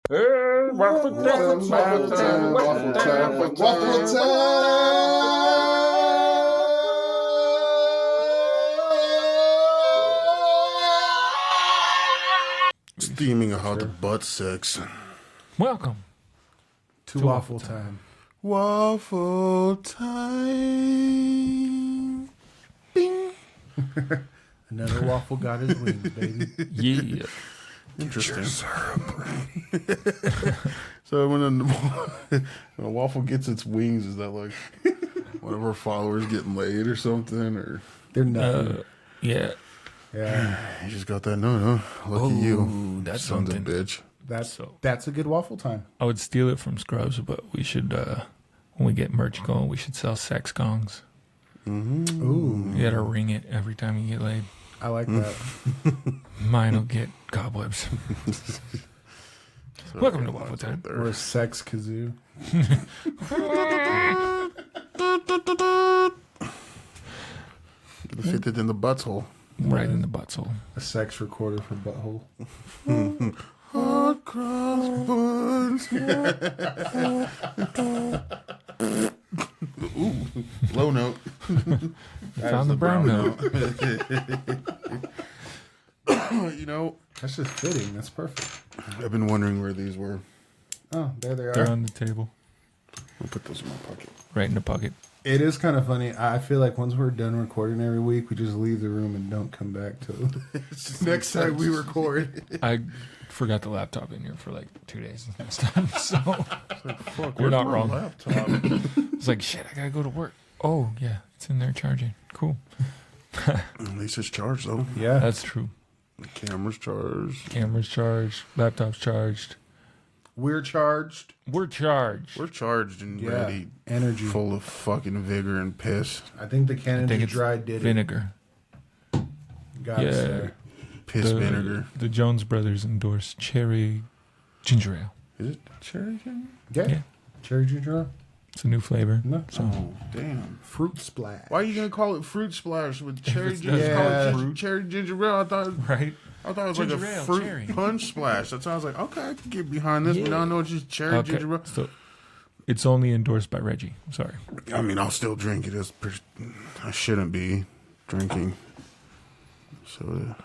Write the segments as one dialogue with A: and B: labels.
A: Waffle time, waffle time, waffle time, waffle time.
B: Steaming hot butt sex.
C: Welcome
D: to waffle time.
B: Waffle time. Bing.
D: Another waffle got his wings, baby.
C: Yeah.
B: Interesting. So when a waffle gets its wings, is that like one of our followers getting laid or something? Or
D: They're nothing.
C: Yeah.
D: Yeah.
B: you just got that note, huh? Lucky you.
C: That's
B: Sons of
C: something.
B: bitch.
D: That's a good waffle time.
C: I would steal it from Scrubs, but we should, when we get merch going, we should sell sex gongs.
B: Mm-hmm.
D: Ooh.
C: You gotta ring it every time you get laid.
D: I like that.
C: Mine will get cobwebs. Welcome to Waffle Time.
D: Or a sex kazoo.
B: Fit it in the butthole.
C: Right in the butthole.
D: A sex recorder for butthole.
B: Hot cross buns. Ooh, low note.
C: Found the brown note.
B: You know,
D: That's just fitting. That's perfect.
B: I've been wondering where these were.
D: Oh, there they
C: They're
D: are.
C: on the table.
B: I'll put those in my pocket.
C: Right in the pocket.
D: It is kind of funny. I feel like once we're done recording every week, we just leave the room and don't come back till next time we record.
C: I forgot the laptop in here for like 2 days next time, so
B: Fuck,
C: You're
B: where's
C: not
B: my
C: wrong.
B: Laptop?
C: it's like, shit, I gotta go to work. Oh, yeah, it's in there charging. Cool.
B: At least it's charged though.
D: Yeah.
C: That's true.
B: The camera's charged.
C: Camera's charged. Laptop's charged.
D: We're charged.
C: We're charged.
B: We're charged and
D: Yeah.
B: ready,
D: Energy.
B: full of fucking vigor and piss.
D: I think the
C: I
D: Canada
C: think it's
D: Dry did
C: vinegar.
D: it. Got
C: Yeah.
D: us there.
B: Piss vinegar.
C: The Jones Brothers endorsed cherry ginger ale.
B: Is it cherry ginger?
D: Yeah.
C: Yeah.
D: Cherry ginger ale?
C: It's a new flavor.
D: No.
B: Oh, damn.
D: Fruit splash.
B: Why are you gonna call it fruit splash with cherry
C: it's
B: ginger?
D: just
B: Call
D: Yeah.
B: it fruit. Cherry ginger ale.
C: Right?
B: I thought it was
C: Ginger
B: like a
C: ale,
B: fruit
C: cherry.
B: punch splash. That sounds like okay. I can get behind this, but
C: Yeah.
B: now I know it's just cherry ginger ale.
C: So it's only endorsed by Reggie. Sorry.
B: I mean, I'll still drink it. I shouldn't be drinking soda.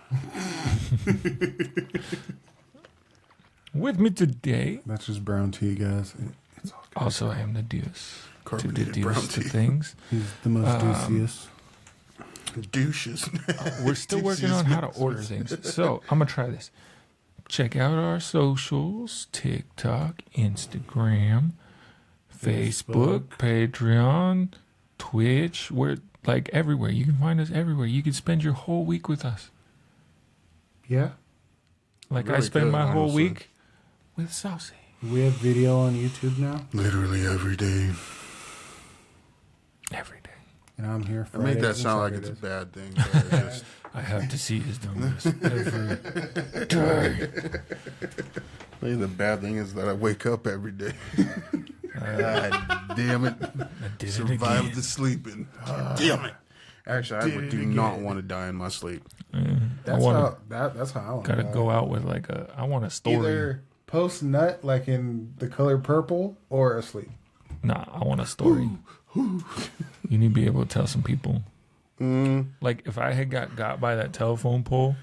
C: With me today,
D: That's just brown tea, guys. It's all good.
C: also I am the deuce. To
B: Carbonated
C: deduce
B: brown
C: to
B: tea.
C: things.
D: He's the most juiciest.
B: Douches.
C: We're still working on how to order things. So I'm going to try this. Check out our socials: TikTok, Instagram, Facebook, Patreon, Twitch. We're like everywhere. You can find us everywhere. You can spend your whole week with us.
D: Yeah.
C: Like I
B: Really
C: spend
B: good,
C: my whole
B: honestly.
C: week with Saucy.
D: We have video on YouTube now,
B: Literally every day.
C: Every day.
D: and I'm here
B: I
D: for
B: make that sound like it's a bad thing. But it's just,
C: I have to see his numbers every day.
B: I think the bad thing is that I wake up every day. God damn it.
C: I did it
B: Survived
C: again.
B: the sleeping. Damn it. Actually, I
D: Did
B: do
D: it
B: not
D: again.
B: want to die in my sleep.
C: I
D: That's
C: want
D: that's how I want
C: to gotta go out with like I want a story.
D: Either post nut like in the color purple or asleep.
C: Nah, I want a story. You need to be able to tell some people. Like if I had got by that telephone pole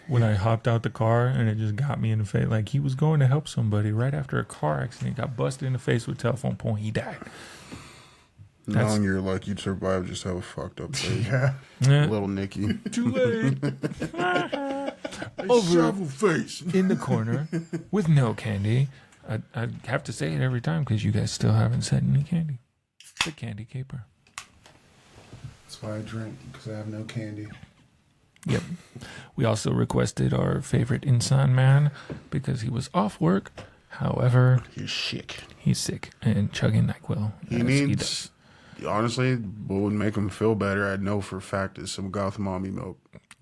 C: when I hopped out the car and it just got me in the face. Like he was going to help somebody right after a car accident, got busted in the face with a telephone pole and he died.
B: Knowing you're like you'd survive, just have a fucked up face.
D: Yeah.
C: Yeah.
B: Little Nicky.
C: Too late.
B: Over shovel face.
C: In the corner with no candy. I have to say it every time because you guys still haven't said any candy. The candy caper.
D: That's why I drink, because I have no candy.
C: Yep. We also requested our favorite Insan man because he was off work. However,
B: He's sick.
C: he's sick and chugging NyQuil.
B: He
C: as
B: needs, honestly, what would make him feel better, I know for a fact, is some goth mommy milk.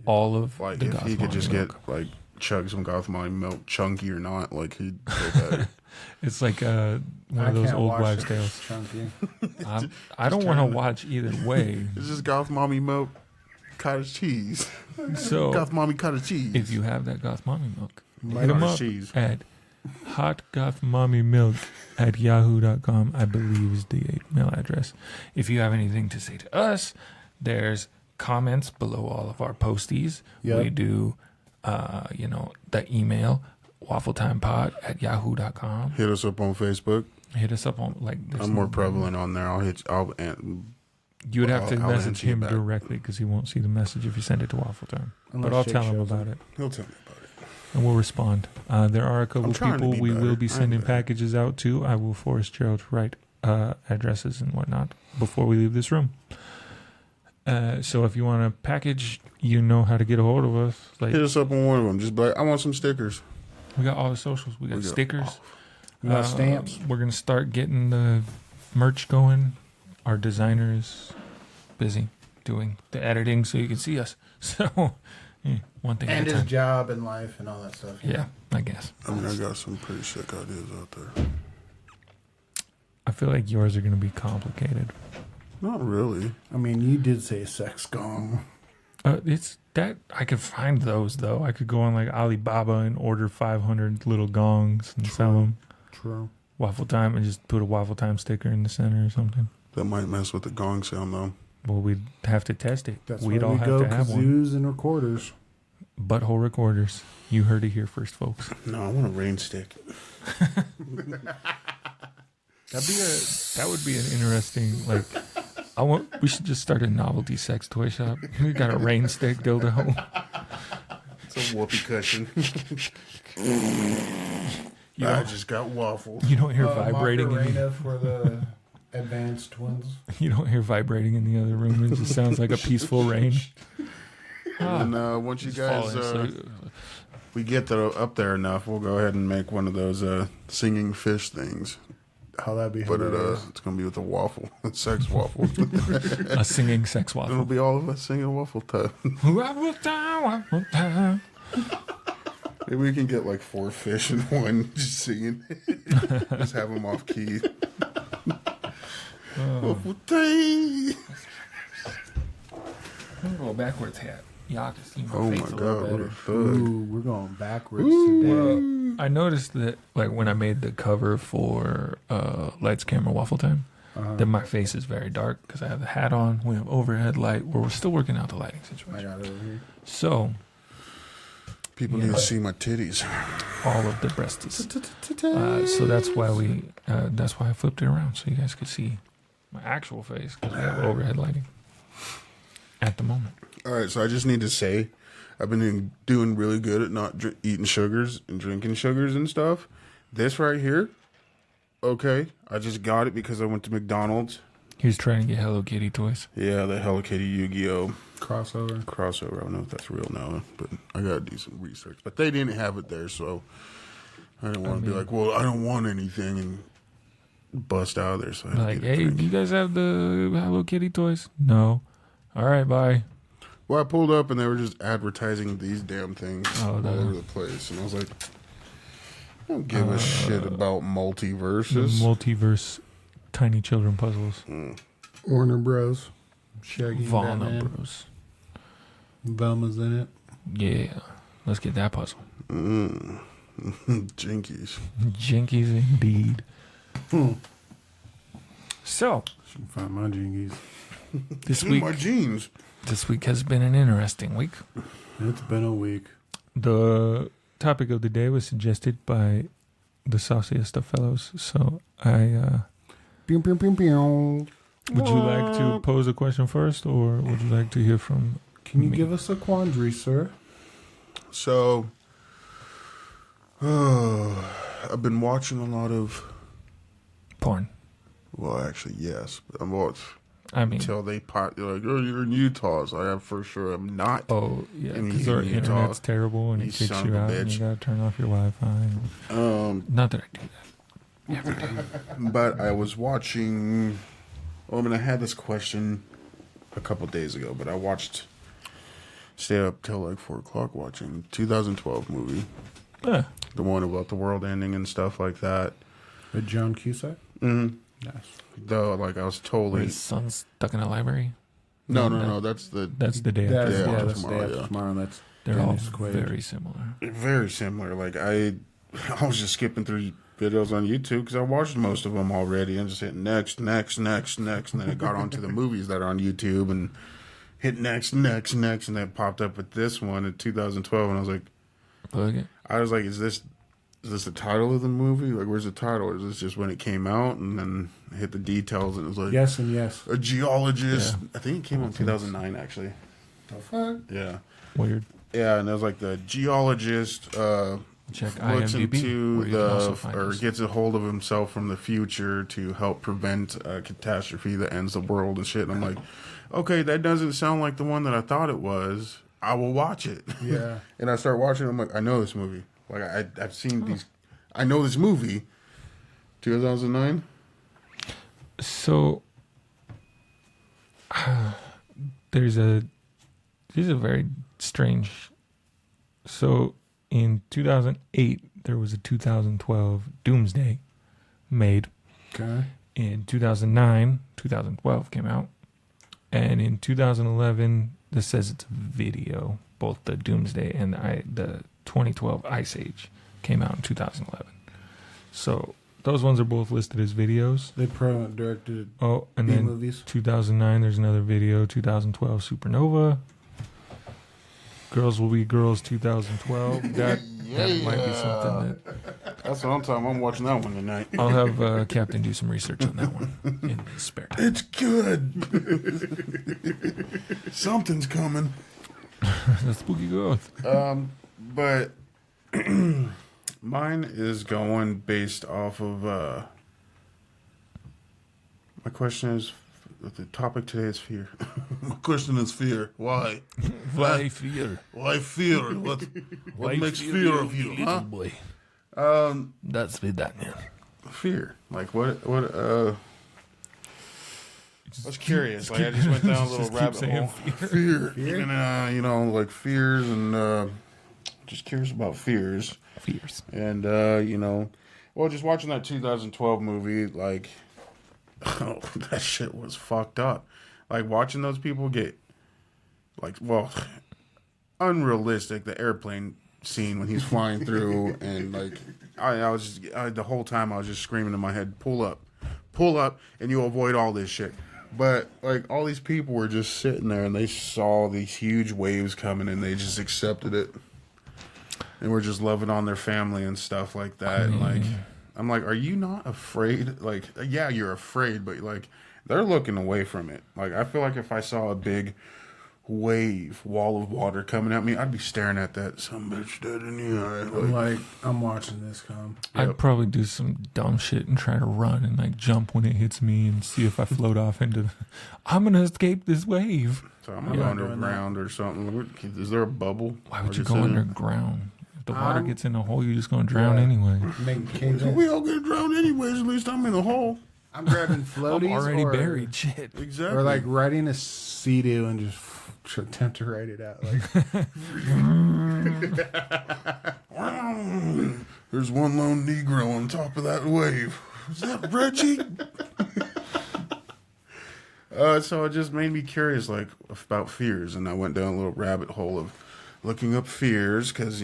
C: all of
B: Like,
C: the
B: if he could
C: Gothmog
B: just
C: milk.
B: get, like, chug some goth mommy milk, chunky or not, like, he'd feel better.
C: It's like one
D: I
C: of those
D: can't
C: old
D: watch
C: wives'
D: it.
C: tales.
D: It's chunky.
C: I don't want to watch either way.
B: It's just goth mommy milk, cottage cheese.
C: So
B: Goth mommy cottage cheese.
C: if you have that Goth Mommy milk,
D: Might
C: hit 'em
B: Cottage
C: up
B: cheese.
C: at hotgothmommymilk@yahoo.com, I believe, is the email address. If you have anything to say to us, there's comments below all of our posties.
D: Yep.
C: We do, the email, waffletimepod@yahoo.com.
B: Hit us up on Facebook.
C: Hit us up on,
B: I'm more prevalent on there.
C: You would have to
B: I'll
C: message
B: answer you
C: him
B: back.
C: directly because he won't see the message if you send it to Waffle Time.
D: Unless
C: But I'll
D: Jake
C: tell him
D: shows
C: about
D: up.
C: it.
B: He'll tell me about it.
C: And we'll respond. There are a couple
B: I'm trying to
C: people
B: be
C: we
B: better.
C: will be
B: I'm
C: sending
B: better.
C: packages out to. I will force Gerald to write addresses and whatnot before we leave this room. So if you want a package, you know how to get a hold of us.
B: Hit us up on one of them. Just be like, I want some stickers.
C: We got all the socials. We got stickers.
D: We got stamps.
C: We're going to start getting the merch going. Our designer is busy doing the editing so you can see us. So, one thing
D: And
C: at a
D: his
C: time.
D: job and life and all that stuff.
C: Yeah, I guess.
B: I mean, I got some pretty sick ideas out there.
C: I feel like yours are going to be complicated.
B: Not really.
D: I mean, you did say sex gong.
C: It's that I could find those though. I could go on like Alibaba and order 500 little gongs and sell them.
D: True.
C: Waffle Time and just put a Waffle Time sticker in the center or something.
B: That might mess with the gong sound, though.
C: Well, we'd have to test it.
D: That's
C: We'd
D: why
C: all
D: we
C: have
D: go
C: to have one.
D: kazoos and recorders.
C: Butthole recorders. You heard it here first, folks.
B: No, I want a rain stick.
C: That would be an interesting we should just start a novelty sex toy shop. We got a rain stick dildo.
B: It's a whoopee cushion.
C: You
B: I
C: don't,
B: just got waffle.
C: you don't hear vibrating.
D: Macarena for the advanced ones.
C: You don't hear vibrating in the other room. It just sounds like a peaceful rain.
B: And once you guys, we get up there enough, we'll go ahead and make one of those singing fish things.
D: How that be?
B: But
D: hilarious.
B: it's going to be with a waffle, a sex waffle.
C: A singing sex
B: It'll
C: waffle.
B: be all of us singing waffle time.
C: Waffle time, waffle time.
B: Maybe we can get like 4 fish in one just singing. Just have them off key. Waffle time.
C: I'm going backwards hat. Y'all can see my
B: Oh
C: face
B: my
C: a little
B: God, what
C: better.
B: a thug.
D: Ooh, we're going backwards today.
C: Well, I noticed that, like, when I made the cover for Lights, Camera, Waffle Time, that my face is very dark because I have the hat on. We have overhead light. We're still working out the lighting
D: I
C: situation.
D: got it over here.
C: So,
B: People need to see my titties.
C: all of the breasties. So that's why that's why I flipped it around so you guys could see my actual face because we have overhead lighting at the moment.
B: All right, so I just need to say, I've been doing really good at not eating sugars and drinking sugars and stuff. This right here, okay, I just got it because I went to McDonald's.
C: He was trying to get Hello Kitty toys.
B: Yeah, the Hello Kitty Yu-Gi-Oh!
D: Crossover.
B: Crossover. I don't know if that's real now, but I got to do some research. But they didn't have it there, so I didn't want to be like, well, I don't want anything and bust out of there. So I had
C: Like,
B: to get a
C: hey,
B: drink.
C: you guys have the Hello Kitty toys? No. All right, bye.
B: Well, I pulled up and they were just advertising these damn things
C: Oh,
B: all
C: no.
B: over the place. And I was like, I don't give a shit about
C: The
B: multiverses.
C: multiverse tiny children puzzles.
D: Warner Bros. Shaggy.
C: Vaughn
D: Batman.
C: Bros.
D: Velma's in it.
C: Yeah. Let's get that puzzle.
B: Jinkies.
C: Jinkies indeed. So,
D: Should find my jingies.
C: this
B: In
C: week
B: my jeans.
C: this week has been an interesting week.
D: It's been a week.
C: The topic of the day was suggested by the Sauciest of Fellows. So,
D: Pew, pew, pew, pew.
C: would you like to pose a question first, or would you like to hear from
D: Can you
C: me?
D: give us a quandary, sir?
B: So, I've been watching a lot of,
C: porn?
B: well, actually, yes. But I'm watching
C: I mean,
B: until they pop, they're like, oh, you're in Utah. So I am for sure I'm not.
C: oh yeah,
B: And
C: because
B: you
C: our
B: in Utah,
C: internet's terrible and
B: you
C: it kicks
B: son
C: you
B: of a
C: out, and you
B: bitch.
C: gotta turn off your Wi-Fi. Not that I do that. Never do.
B: But I was watching. Well, I mean, I had this question a couple days ago, but I stayed up till like 4:00 watching 2012 movie,
C: Yeah.
B: the one about the world ending and stuff like that.
D: With John Cusack?
B: Mm-hmm.
D: Nice.
B: Though, like I was
C: Where
B: totally
C: his son's stuck in a library.
B: no. That's the
C: That's the day
D: Yeah,
C: after.
B: Yeah,
D: that's
B: tomorrow,
D: day after
B: yeah.
D: tomorrow. That's
C: They're all
D: Dennis Quaid.
C: very similar.
B: very similar. Like I I was just skipping through videos on YouTube because I watched most of them already and just hit next, and then it got onto the movies that are on YouTube and hit next, and then it popped up with this one in 2012, and I was like, is this the title of the movie? Like, where's the title? Or is this just when it came out? And then I hit the details, and it was like,
D: yes and yes.
B: A geologist. Yeah. I think it came out in 2009, actually.
D: The fuck?
B: Yeah.
C: Weird.
B: Yeah, and it was like the geologist
C: Check
B: looks
C: IMDb,
B: into gets a hold of himself from the future to help prevent a catastrophe that ends the world and shit. And I'm like, okay, that doesn't sound like the one that I thought it was. I will watch it.
D: Yeah.
B: And I start watching it. I'm like, I know this movie. Like, I've seen these. I know this movie. 2009?
C: So, these are very strange. So, in 2008, there was a 2012 Doomsday made.
D: Okay.
C: In 2009, 2012 came out. And in 2011, this says it's a video. Both the Doomsday and the 2012 Ice Age came out in 2011. So those ones are both listed as videos.
D: They probably directed
C: and then
D: movies.
C: 2009, there's another video. 2012 Supernova. Girls Will Be Girls 2012. That might be something
B: That's what I'm talking about. I'm watching that one tonight.
C: I'll have Captain do some research on that one in his spare time.
B: It's good. Something's coming.
C: The spooky ghost.
B: But mine is going based off of my question is the topic today is fear. My question is fear. Why?
C: Why fear?
B: Why fear? What makes fear of you, huh?
C: Boy. That's with that man.
B: Fear. Like what I was curious. Like I just went down a little rabbit hole. Fear. And like fears and just curious about fears. And just watching that 2012 movie, like that shit was fucked up. Like watching those people get unrealistic, the airplane scene when he's flying through and like the whole time I was just screaming in my head, pull up and you'll avoid all this shit. But like all these people were just sitting there and they saw these huge waves coming and they just accepted it and were just loving on their family and stuff like that. And like I'm like, are you not afraid? Like, yeah, you're afraid, but like they're looking away from it. Like I feel like if I saw a big wall of water coming at me, I'd be staring at that. Some bitch dead in the eye.
D: I'm watching this come.
C: Yep. I'd probably do some dumb shit and try to run and like jump when it hits me and see if I float off into. I'm gonna escape this wave.
B: So I'm gonna go underground or something. Is there a bubble?
C: Why would you go underground? If the water gets in the hole, you're just gonna drown anyway.
B: We all gonna drown anyways. At least I'm in the hole.
D: I'm grabbing floaties.
C: I'm already buried. Shit.
B: Exactly.
D: Or like riding a Sea-Doo and just attempt to ride it out. Like,
B: there's one lone Negro on top of that wave. Is that Reggie? So it just made me curious, like about fears, and I went down a little rabbit hole of looking up fears because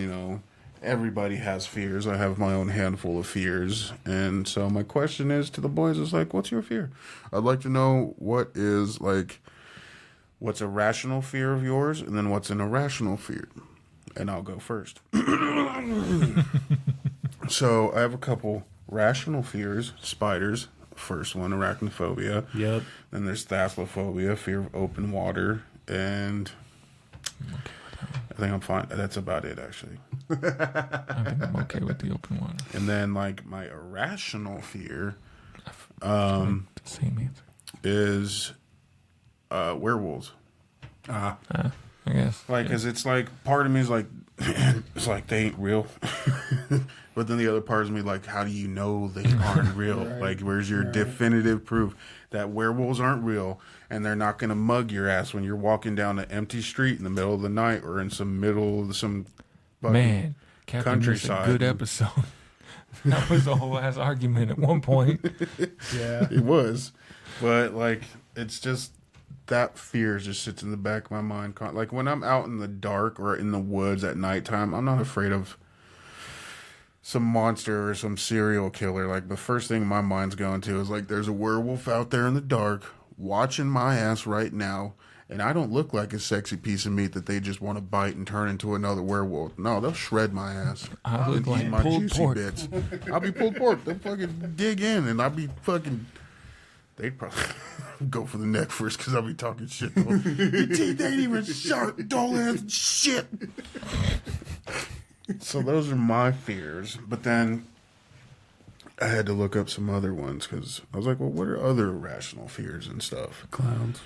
B: everybody has fears. I have my own handful of fears, and so my question is to the boys is like, what's your fear? I'd like to know what's a rational fear of yours, and then what's an irrational fear. And I'll go first. So I have a couple rational fears. Spiders. First one, arachnophobia.
C: Yep.
B: Then there's thalassophobia, fear of open water. And I think I'm fine. That's about it, actually.
C: I think I'm okay with the open water.
B: And then, like, my irrational fear
C: the same answer.
B: is werewolves.
C: I guess.
B: Like, because it's like, part of me is like, it's like, they ain't real. But then the other part of me, like, how do you know they aren't real?
D: Right.
B: Like, where's your definitive proof that werewolves aren't real and they're not going to mug your ass when you're walking down an empty street in the middle of the night or in some
C: Man, Captain
B: countryside.
C: A good episode. That was a whole ass argument at one point.
D: yeah.
B: It was. But, like, it's just, that fear just sits in the back of my mind. Like, when I'm out in the dark or in the woods at nighttime, I'm not afraid of some monster or some serial killer, like the first thing my mind's going to is like, there's a werewolf out there in the dark watching my ass right now, and I don't look like a sexy piece of meat that they just want to bite and turn into another werewolf. No, they'll shred my ass.
C: I look
B: and
C: like
B: eat my
C: pulled
B: juicy
C: pork.
B: bits. I'll be pulled pork. They'll fucking dig in, and I'll be fucking. They'd probably go for the neck first because I'll be talking shit. Your teeth ain't even sharp, dull ass shit. So those are my fears. But then I had to look up some other ones because I was like, well, what are other irrational fears and stuff?
D: Clowns.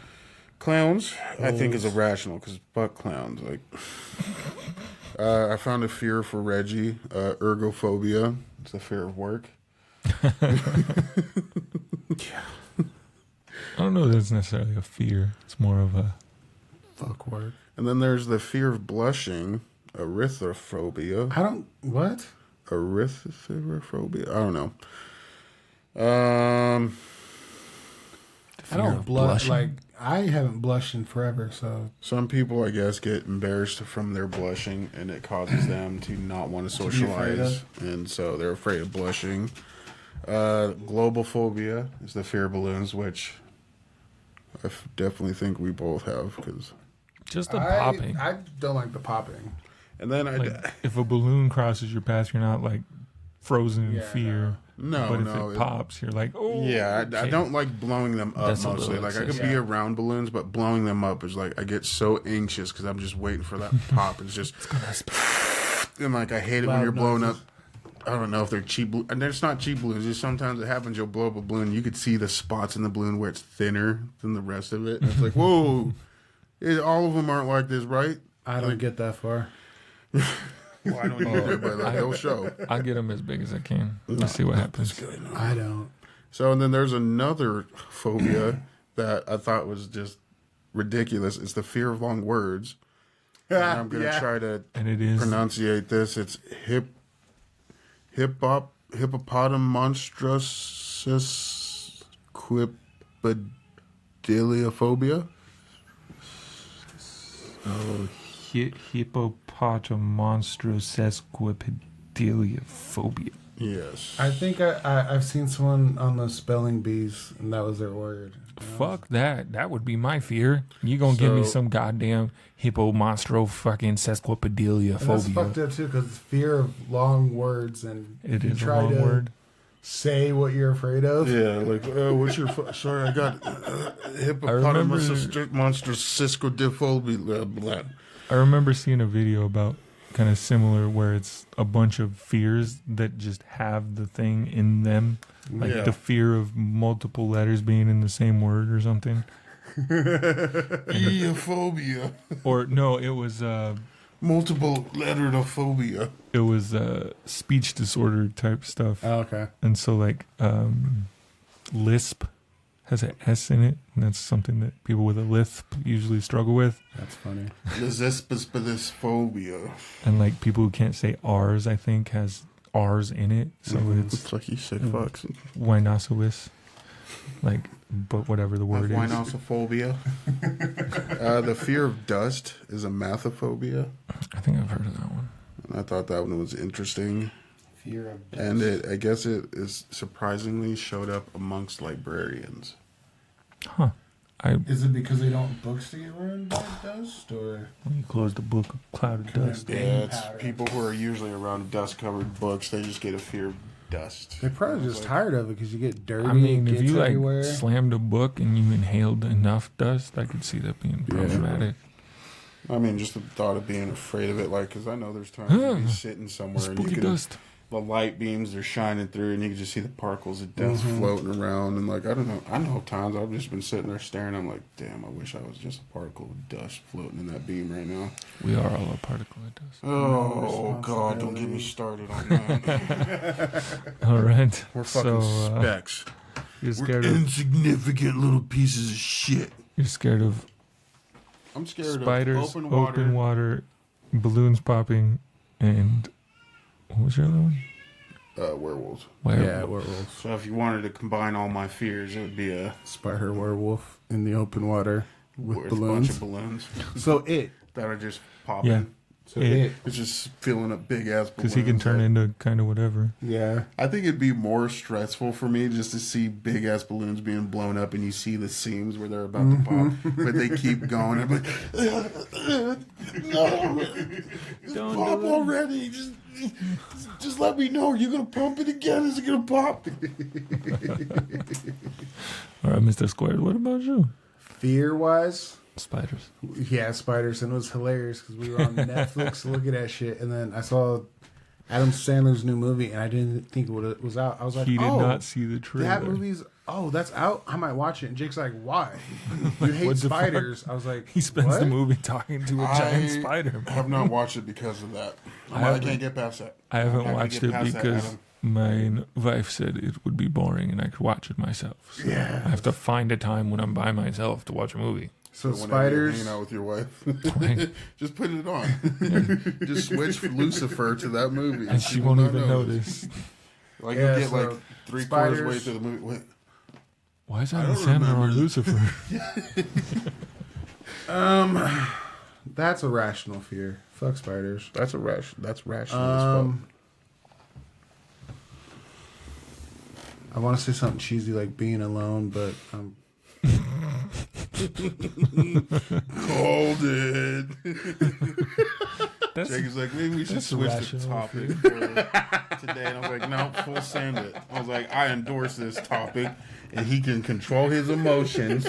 B: Clowns, I think, is irrational because fuck clowns. Like, I found a fear for Reggie, ergophobia. It's a fear of work.
C: I don't know that it's necessarily a fear. It's more of a
D: Fuck work.
B: And then there's the fear of blushing, erythrophobia.
D: I don't. What?
B: Erythrophobia? I don't know.
D: I don't blush.
C: blushing.
D: Like, I haven't blushed in forever, so.
B: Some people, I guess, get embarrassed from their blushing, and it causes them to not want to
D: To be afraid
B: socialize, and so they're afraid of blushing. Global phobia is the fear of balloons, which I definitely think we both have. Because,
C: just the popping.
D: I don't like the popping.
B: and then
C: Like, if a balloon crosses your path, you're not like frozen in
D: Yeah,
C: fear.
B: no,
C: But if
B: no,
C: it pops, you're like, oh.
B: yeah, I
C: okay.
B: don't like blowing them up
C: That's a
B: mostly.
C: little
B: Like I could
C: excessive.
B: be around balloons, but blowing them up is like I get so anxious because I'm just waiting for that pop. It's just, and like I hate it when
D: Loud
B: you're blowing up.
D: noises.
B: I don't know if they're cheap, and it's not cheap balloons. Just sometimes it happens. You'll blow up a balloon, you could see the spots in the balloon where it's thinner than the rest of it. And it's like, whoa, all of them aren't like this, right?
D: I don't get that far.
B: Well, I don't either, but like, they'll show.
C: I get them as big as I can. Let's see what happens.
D: I don't.
B: So, and then there's another phobia that I thought was just ridiculous. It's the fear of long words. And I'm going to try to
C: And it is.
B: pronunciate this. It's hippopotam monstruosus quipediliophobia.
C: Oh, hippopotamonstrosesquipedaliophobia.
B: Yes.
D: I think I've seen someone on the spelling bees, and that was their word.
C: Fuck that. That would be my fear. You gonna give me
B: So-
C: some goddamn hippo monstro fucking
D: And that's
C: sesquipedaliophobia.
D: fucked up too, because it's fear of long words, and
C: It
D: you
C: is a
D: try
C: long
D: to
C: word.
D: say what you're afraid of.
B: Yeah, like, what's your... sorry, I got hippopotamus monstrosesquipedaliophobia. Blah, blah.
C: I remember seeing a video about kind of similar where it's a bunch of fears that just have the thing in them. Like
B: Yeah.
C: the fear of multiple letters being in the same word or something.
B: Eophobia.
C: Or no, it was
B: Multiple letterophobia.
C: speech disorder type stuff.
D: Oh, okay.
C: And so like lisp has an S in it, and that's something that people with a lisp usually struggle with.
D: That's funny.
B: Lesbispedisphobia.
C: And like people who can't say R's, I think, has R's in it. So it's
B: It's like you said, fucks.
C: winoceros. Like, but whatever the word is.
B: Winosophobia. The fear of dust is a mathophobia.
C: I think I've heard of that one.
B: And I thought that one was interesting.
D: Fear of dust.
B: And I guess it is surprisingly showed up amongst librarians.
C: Huh.
D: Is it because they don't want books to get ruined by dust, or
C: When you close the book, a cloud of dust.
D: Bang
B: Yeah, it's
D: powder.
B: people who are usually around dust-covered books. They just get a fear of dust.
D: they're probably just tired of it because you get dirty.
C: I mean,
D: it
C: if
D: gets
C: you like
D: everywhere.
C: slammed a book and you inhaled enough dust, I could see that being problematic.
B: I mean, just the thought of being afraid of it, like, because I know there's times you'll be sitting somewhere and you
C: Spooky
B: can,
C: dust.
B: the light beams are shining through and you can just see the particles of dust floating around. And, like, I don't know. I know times I've just been sitting there staring. I'm like, damn, I wish I was just a particle of dust floating in that beam right now.
C: We are all a particle of dust.
B: Oh, God, don't get me started on that.
C: All right.
B: We're fucking
C: so,
B: specks.
C: you're
B: We're
C: scared of
B: insignificant little pieces of shit.
C: you're scared of
B: I'm scared
C: spiders,
B: of
C: open water, balloons popping, and what was your other one?
B: werewolves.
D: Yeah, werewolves.
B: So if you wanted to combine all my fears, it would be a
D: Spider werewolf in the open water with
B: bunch
D: balloons.
B: of balloons
D: So it.
B: that are just popping.
C: Yeah.
D: So
B: It's just filling up big ass balloons.
C: Because he can turn into kind of whatever.
D: yeah.
B: I think it'd be more stressful for me just to see big ass balloons being blown up and you see the seams where they're about to pop, but they keep going. I'm like, no,
C: Don't
B: pop
C: do it.
B: already. Just let me know. Are you gonna pump it again? Is it gonna pop?
C: All right, Mr. Squared, what about you?
D: Fear-wise,
C: Spiders.
D: yeah, spiders, and it was hilarious because we were on Netflix looking at shit, and then I saw Adam Sandler's new movie, and I didn't think it was out. I was like,
C: He did
D: oh,
C: not see the trailer.
D: that movie's, that's out? I might watch it. And Jake's like, why? You hate
C: what the fuck?
D: spiders. I was like,
C: He spends
D: what?
C: the movie talking to a giant spider.
B: I have not watched it because of that. I can't get past that.
C: I haven't
B: I'm not gonna
C: watched
B: get
C: it
B: past that,
C: because
B: Adam.
C: my wife said it would be boring and I could watch it myself. So
D: Yeah.
C: I have to find a time when I'm by myself to watch a movie.
D: So
B: Whenever you're
D: spiders.
B: hanging out with your wife, just put it on. Just switch Lucifer to that movie,
C: And she
B: will
C: won't
B: not
C: even notice.
B: Like
D: Yeah,
B: you get
D: so
B: like 3/4 way
D: spiders-
B: through the movie. Wait,
C: Why is
B: I
C: Adam
B: don't
C: Sandler
B: remember.
C: on Lucifer?
D: That's a rational fear. Fuck spiders.
B: that's rational as
D: I want to say something cheesy like being alone, but
B: fuck. Called it.
C: That's
B: Jake is like, maybe we should
C: that's
B: switch the
C: rational
B: topic for today. And I was like, no, full send it. I was like, I endorse this topic, and he can control his emotions.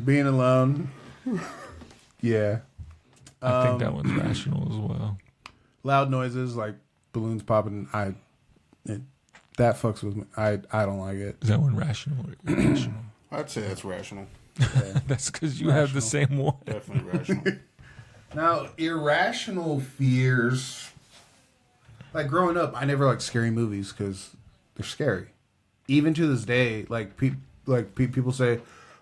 D: being alone. Yeah.
C: I think that one's rational as well.
D: Loud noises like balloons popping. That fucks with me. I don't like it.
C: Is that one rational or irrational?
B: I'd say that's rational.
C: That's because you have the same one.
B: Definitely rational.
D: Now, irrational fears. Like growing up, I never liked scary movies because they're scary. Even to this day, people say,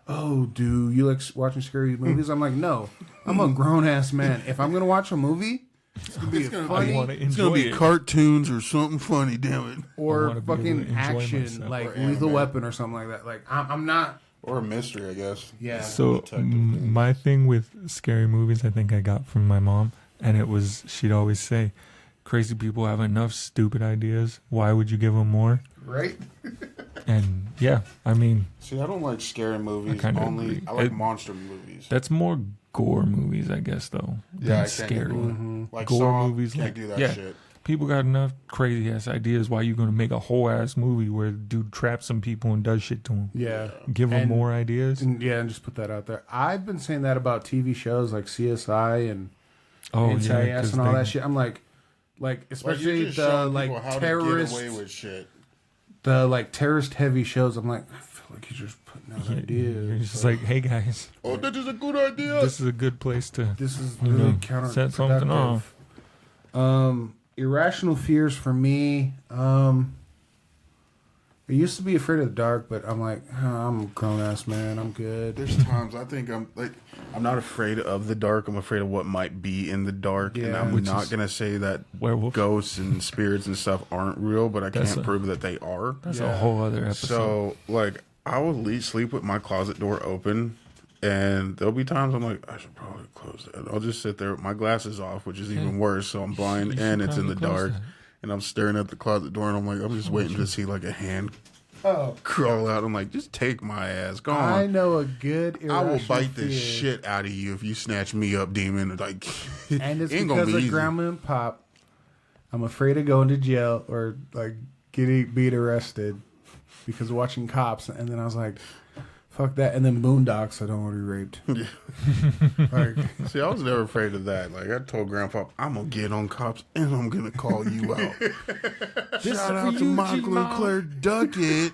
D: "Oh, do you like watching scary movies?" I'm like, "No, I'm a grown ass man. If I'm gonna watch a movie, it's gonna be
C: I
D: funny
C: want to
B: It's gonna
C: enjoy
B: be
C: it.
B: cartoons or something funny. Damn it,
C: I
D: or
C: wanna be able to
D: fucking
C: enjoy
D: action,
C: myself.
D: like
B: Or
D: Lethal
B: anime.
D: Weapon or something like that. Like I'm not.
B: or a mystery, I guess.
D: Yeah.
C: So
B: detective thing.
C: my thing with scary movies, I think I got from my mom, and it was she'd always say, "Crazy people have enough stupid ideas. Why would you give them more?"
D: Right.
C: And yeah, I mean
B: See, I don't like scary movies.
C: kinda
B: Only
C: agree.
B: I like
C: It-
B: monster movies.
C: that's more gore movies, I guess, though.
B: Yeah,
C: than
B: I can't
C: scary.
B: do it. Like
C: Gore
B: Saw,
C: movies,
B: can't
C: like-
B: do that
C: yeah.
B: shit.
C: People got enough crazy ass ideas. Why you gonna make a whole ass movie where the dude traps some people and does shit to them?
D: Yeah.
C: Give them
D: And-
C: more ideas.
D: And just put that out there. I've been saying that about TV shows like CSI and
C: Oh
D: NCIS
C: yeah, 'cause
D: and all
C: they-
D: that shit. I'm like
B: Like, you're
D: especially
B: just
D: the
B: showing
D: like
B: people how to
D: terrorist,
B: get away with shit.
D: the like terrorist heavy shows. I'm like, I feel like you're just putting out ideas.
C: You're just like, hey guys,
B: Oh, that is a good idea.
C: this is a good place to.
D: This is
C: You
D: really
C: know,
D: counterproductive.
C: set something off.
D: Irrational fears for me. I used to be afraid of the dark, but I'm like, I'm a grown ass man. I'm good.
B: There's times I think I'm not afraid of the dark. I'm afraid of what might be in the dark, and
D: Yeah.
B: I'm
C: Which
B: not
C: is
B: gonna say that
C: werewolf.
B: ghosts and spirits and stuff aren't real, but I
C: That's
B: can't
C: a-
B: prove that they are.
C: That's
D: Yeah.
C: a whole other episode.
B: So, like, I will sleep with my closet door open, and there'll be times I'm like, I should probably close that. I'll just sit there with my glasses off, which is even worse. So I'm blind
C: You should
B: and it's in the
C: probably close
B: dark,
C: that.
B: and I'm staring at the closet door, and I'm like, I'm just waiting to see like a hand
D: Oh,
B: crawl out. I'm like, just take my ass, go
D: I
B: on.
D: know a good.
B: I will
D: irrational
B: bite the
D: fear.
B: shit out of you if you snatch me up, demon. Like,
D: And it's
B: ain't gonna
D: because
B: be
D: of
B: easy.
D: grandma and pop. I'm afraid of going to jail or like being arrested because of watching Cops. And then I was like, fuck that. And then Boondocks, I don't want to be raped. Like,
B: See, I was never afraid of that. Like, I told Grandpa, I'm gonna get on Cops and I'm gonna call you out. Shout out to Michael and Claire Duckett.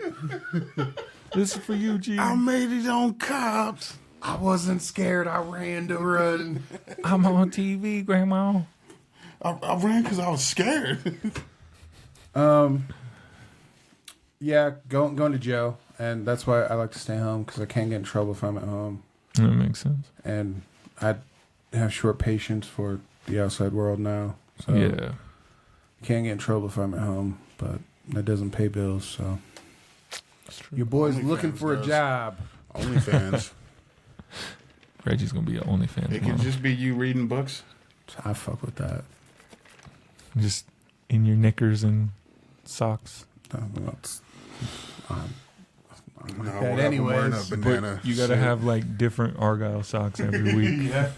C: This is for you, G.
B: I made it on Cops.
D: I wasn't scared. I ran to run.
C: I'm on TV, Grandma.
B: I ran because I was scared.
D: Yeah, going to jail. And that's why I like to stay home because I can't get in trouble if I'm at home.
C: That makes sense.
D: And I have short patience for the outside world now. So
C: Yeah.
D: can't get in trouble if I'm at home, but that doesn't pay bills. So
C: That's true.
D: your boy's
B: OnlyFans
D: looking for a
B: does.
D: job.
B: OnlyFans.
C: Reggie's gonna be an OnlyFans
B: It can
C: model.
B: just be you reading books.
D: I fuck with that.
C: Just in your knickers and socks.
B: No,
D: that
B: I'm
D: anyways.
B: wearing a banana.
C: You gotta have like different Argyle socks every week.
D: Yeah.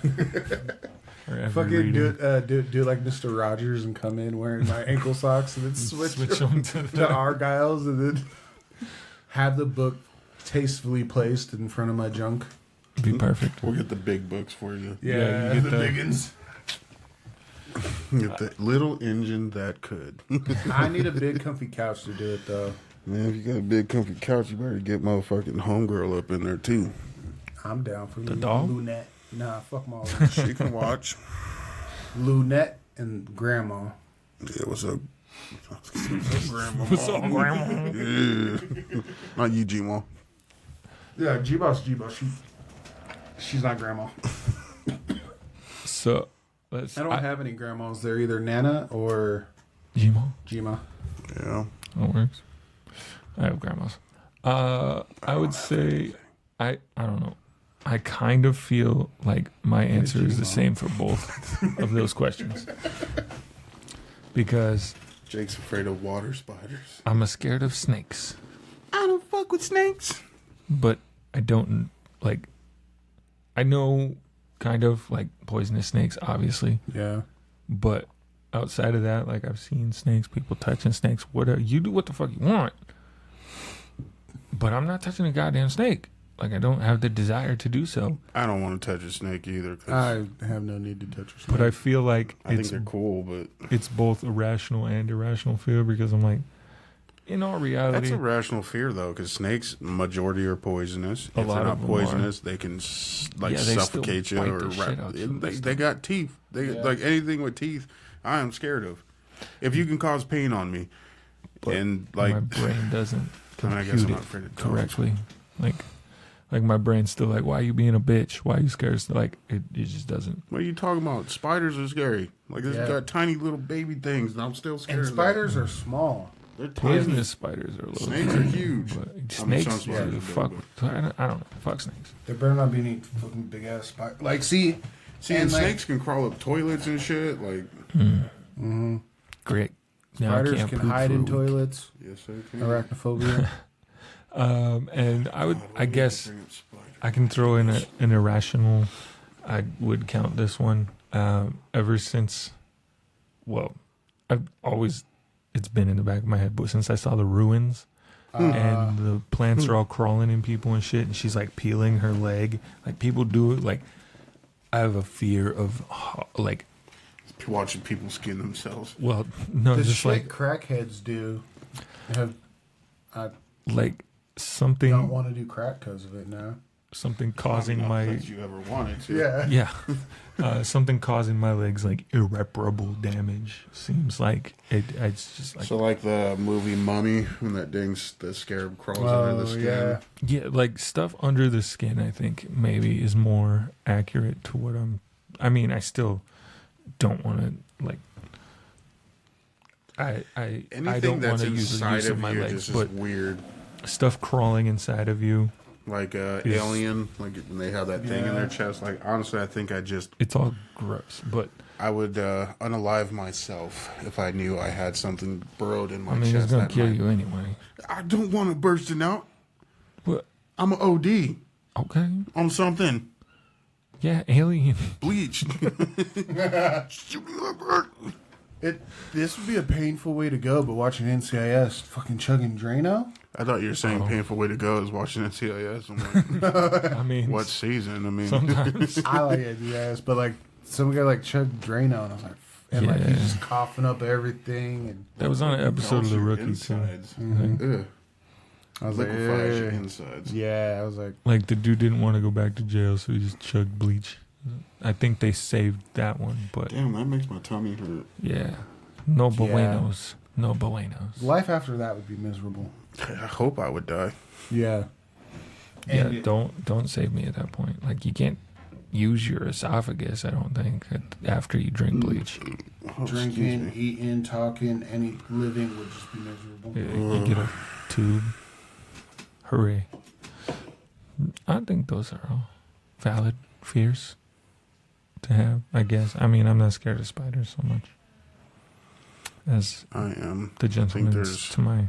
C: Or every
D: Fucking
C: reading.
D: do like Mr. Rogers and come in wearing my ankle socks and then switch
C: them to
D: to Argyles and then have the book tastefully placed in front of my junk.
C: Be perfect.
B: We'll get the big books for you.
C: Yeah, you get
D: the
C: the-
D: big ones.
B: Get the little engine that could.
D: I need a big comfy couch to do it though.
B: Man, if you got a big comfy couch, you better get motherfucking homegirl up in there too.
D: I'm down for
C: The dog?
D: Lunette. Nah, fuck them all.
B: She can watch.
D: Lunette and Grandma.
B: Yeah, what's up? Grandma.
C: What's up, Grandma?
B: Yeah. Not you, G-Mo.
D: Yeah, G-Boss. She's not Grandma.
C: So, let's.
D: I don't have any grandmas. They're either Nana or
C: Gmo.
D: Gma.
B: Yeah.
C: That works. I have grandmas. I would say I don't know. I kind of feel like my answer is the same for both of those questions. Because
B: Jake's afraid of water spiders.
C: I'm scared of snakes.
B: I don't fuck with snakes.
C: But I don't like I know kind of like poisonous snakes, obviously.
D: Yeah.
C: But outside of that, like I've seen snakes, people touching snakes, whatever. You do what the fuck you want. But I'm not touching a goddamn snake. Like I don't have the desire to do so.
B: I don't want to touch a snake either. 'Cause
D: I have no need to touch her.
C: But I feel like
B: I think
C: it's
B: they're cool, but
C: it's both a rational and irrational fear because I'm like, in all
B: that's
C: reality,
B: a rational fear though, because snakes majority are poisonous.
C: A
B: If
C: lot
B: they're
C: of
B: not
C: them are.
B: poisonous, they can like
C: Yeah, they still
B: suffocate you
C: bite
B: or
C: the shit out you.
B: they got teeth. They like anything with teeth. I am scared of. If you can cause pain on me,
C: But
B: and like
C: my brain doesn't
B: I guess I'm
C: compute
B: not
C: it
B: afraid of dogs.
C: correctly. Like my brain's still like, why are you being a bitch? Why are you scared? Like it just doesn't.
B: What are you talking about? Spiders are scary. Like this
D: Yeah.
B: got tiny little baby things, and I'm still scared.
D: And
B: of
D: spiders are small.
B: They're tiny.
C: Poisonous spiders are a little
B: Snakes are huge.
C: But
B: I mean,
C: snakes,
B: some spiders are big,
C: fuck.
B: but-
C: I don't know. Fuck snakes.
D: There better not be any fucking big ass spider. Like, see,
B: See,
D: and
B: and
D: like,
B: snakes can crawl up toilets and shit. Like,
C: Great. Now I
D: spiders
C: can't
D: can
C: poop
D: hide
C: for a
D: in
C: week.
D: toilets.
B: yes, they can.
D: Arachnophobia.
C: And I guess I can throw in an irrational. I would count this one. Ever since, well, I've always, it's been in the back of my head, but since I saw the ruins and the plants are all crawling in people and shit, and she's like peeling her leg, like people do it. Like I have a fear of like,
B: Watching people skin themselves.
C: well, no,
D: The
C: just
D: shit
C: like
D: crackheads do. Have I
C: like
D: don't
C: something
D: want to do crack because of it now.
C: something causing
B: Not
C: my
B: that you ever wanted to.
D: Yeah.
C: something causing my legs like irreparable damage. Seems like it's just like
B: So like the movie Mummy, when that the scarab crawls under the skin.
D: yeah.
C: yeah, like stuff under the skin. I think maybe is more accurate to what I'm. I mean, I still don't want to like. I
B: Anything
C: don't want
B: that's
C: to use the
B: inside
C: use of
B: of
C: my
B: you
C: legs,
B: just
C: but
B: is weird.
C: stuff crawling inside of you.
B: Like
C: Is-
B: Alien, like when they have that thing in their chest. Like honestly, I think
C: It's all gross, but
B: I would unalive myself if I knew I had something burrowed in my
C: I mean,
B: chest.
C: it's gonna
B: that
C: kill
B: might-
C: you anyway.
B: I don't want it bursting out.
C: But
B: I'm an OD
C: okay,
B: on something.
C: yeah, alien.
B: Bleach.
D: This would be a painful way to go, but watching NCIS fucking chugging Drano.
B: I thought you were saying painful way to go is watching NCIS. I'm like,
C: I mean,
B: what season? I mean,
C: sometimes
D: I like NCIS, but like some guy like chugged Drano, and I was like, and like he's
C: Yeah.
D: just coughing up everything, and
C: that was on an episode of
B: melts
C: The
B: your
C: Rookie
B: insides.
C: too.
B: Ugh.
D: I was like,
B: Liquefies your
D: "Eh."
B: insides.
D: Yeah, I was like,
C: Like the dude didn't want to go back to jail, so he just chugged bleach. I think they saved that one, but
B: Damn, that makes my tummy hurt.
C: yeah, no buenos, no buenos.
D: life after that would be miserable.
B: I hope I would die.
D: Yeah.
C: Yeah,
D: And
C: don't save me at that point. Like you can't use your esophagus. I don't think after you drink bleach.
B: Oh, excuse
D: drinking,
B: me.
D: eating, talking, any living would just be miserable.
C: You get a tube. Hooray! I think those are all valid fears. to have, I guess. I mean, I'm not scared of spiders so much as
B: I am.
C: the
B: I think
C: gentleman's
B: there's
C: to my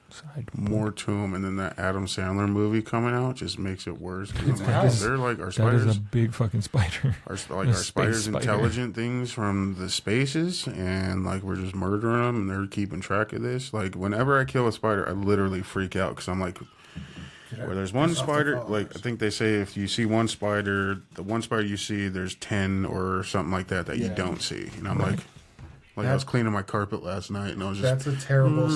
C: side.
B: more to them, and then that Adam Sandler movie coming out just makes it worse. 'Cause I'm
C: That
B: like,
C: is-
B: they're like, are
C: That is
B: spiders
C: a big fucking spider.
B: are
C: a
B: spiders
C: space spider.
B: intelligent things from the spaces, and like we're just murdering them, and they're keeping track of this. Like whenever I kill a spider, I literally freak out because I'm like, where there's one
D: Piss off the
B: spider,
D: followers.
B: like I think they say if you see one spider, the one spider you see, there's 10 or something like that you
D: Yeah.
B: don't see. And I'm like I was cleaning my carpet last night, and I was just
D: That's a terrible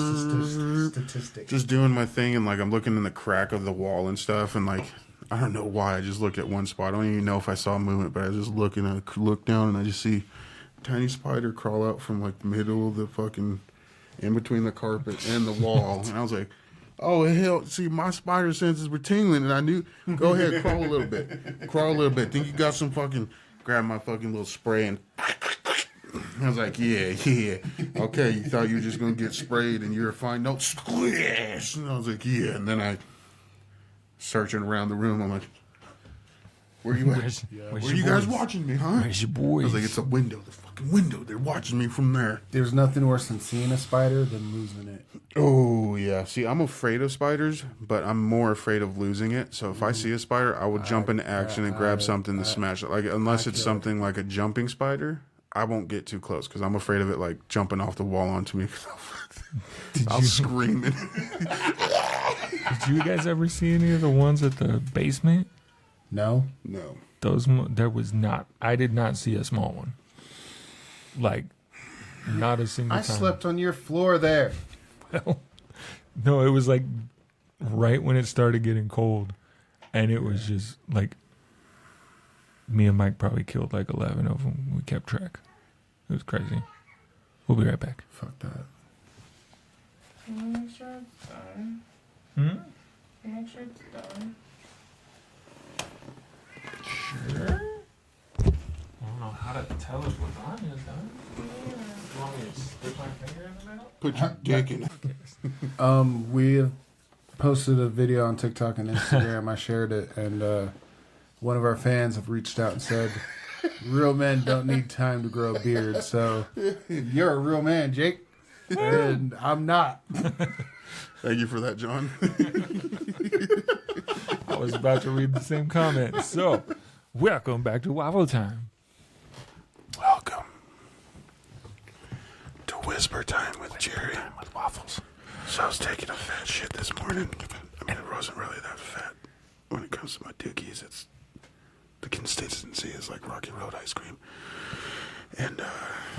D: statistic.
B: just doing my thing, and like I'm looking in the crack of the wall and stuff, and like I don't know why I just looked at one spot. I don't even know if I saw movement, but I was just looking, and I look down, and I just see a tiny spider crawl out from like the middle of the fucking in between the carpet and the wall, and I was like, oh hell! See, my spider senses were tingling, and I knew. Go ahead, crawl a little bit, Think you got some fucking? Grab my fucking little spray and. I was like, yeah. Okay, you thought you were just going to get sprayed and you were fine. No, squish. And I was like, yeah. And then I, searching around the room, I'm like, where you at?
C: Where's
B: Where
C: your
B: you guys
C: boys?
B: watching me, huh?
C: Where's your
B: I
C: boys?
B: was like, it's a window. The fucking window. They're watching me from there.
D: There's nothing worse than seeing a spider than losing it.
B: Oh, yeah. See, I'm afraid of spiders, but I'm more afraid of losing it. So if I see a spider, I will jump into action and grab something to smash it. Like, unless it's something like a jumping spider, I won't get too close because I'm afraid of it like jumping off the wall onto me. I'll scream it.
C: Did you guys ever see any of the ones at the basement?
D: No?
B: No.
C: There was not. I did not see a small one. Like, not a single
D: I
C: time.
D: slept on your floor there.
C: No, it was like right when it started getting cold, and it was just like me and Mike probably killed like 11 of them. We kept track. It was crazy. We'll be right back.
D: Fuck that.
E: Make sure it's done. Make sure it's done.
C: Sure. I don't know how to tell us what time is done. You want me to stick my finger in the middle?
B: Put your dick in it.
D: We have posted a video on TikTok and Instagram. I shared it, and one of our fans have reached out and said, real men don't need time to grow a beard. So you're a real man, Jake. And I'm not.
B: Thank you for that, John.
C: I was about to read the same comment. So, welcome back to Waffle Time.
B: Welcome to Whisper Time with Jerry. With Waffles. So I was taking a fat shit this morning. I mean, it wasn't really that fat. When it comes to my dookies, it's the consistency is like Rocky Road ice cream. And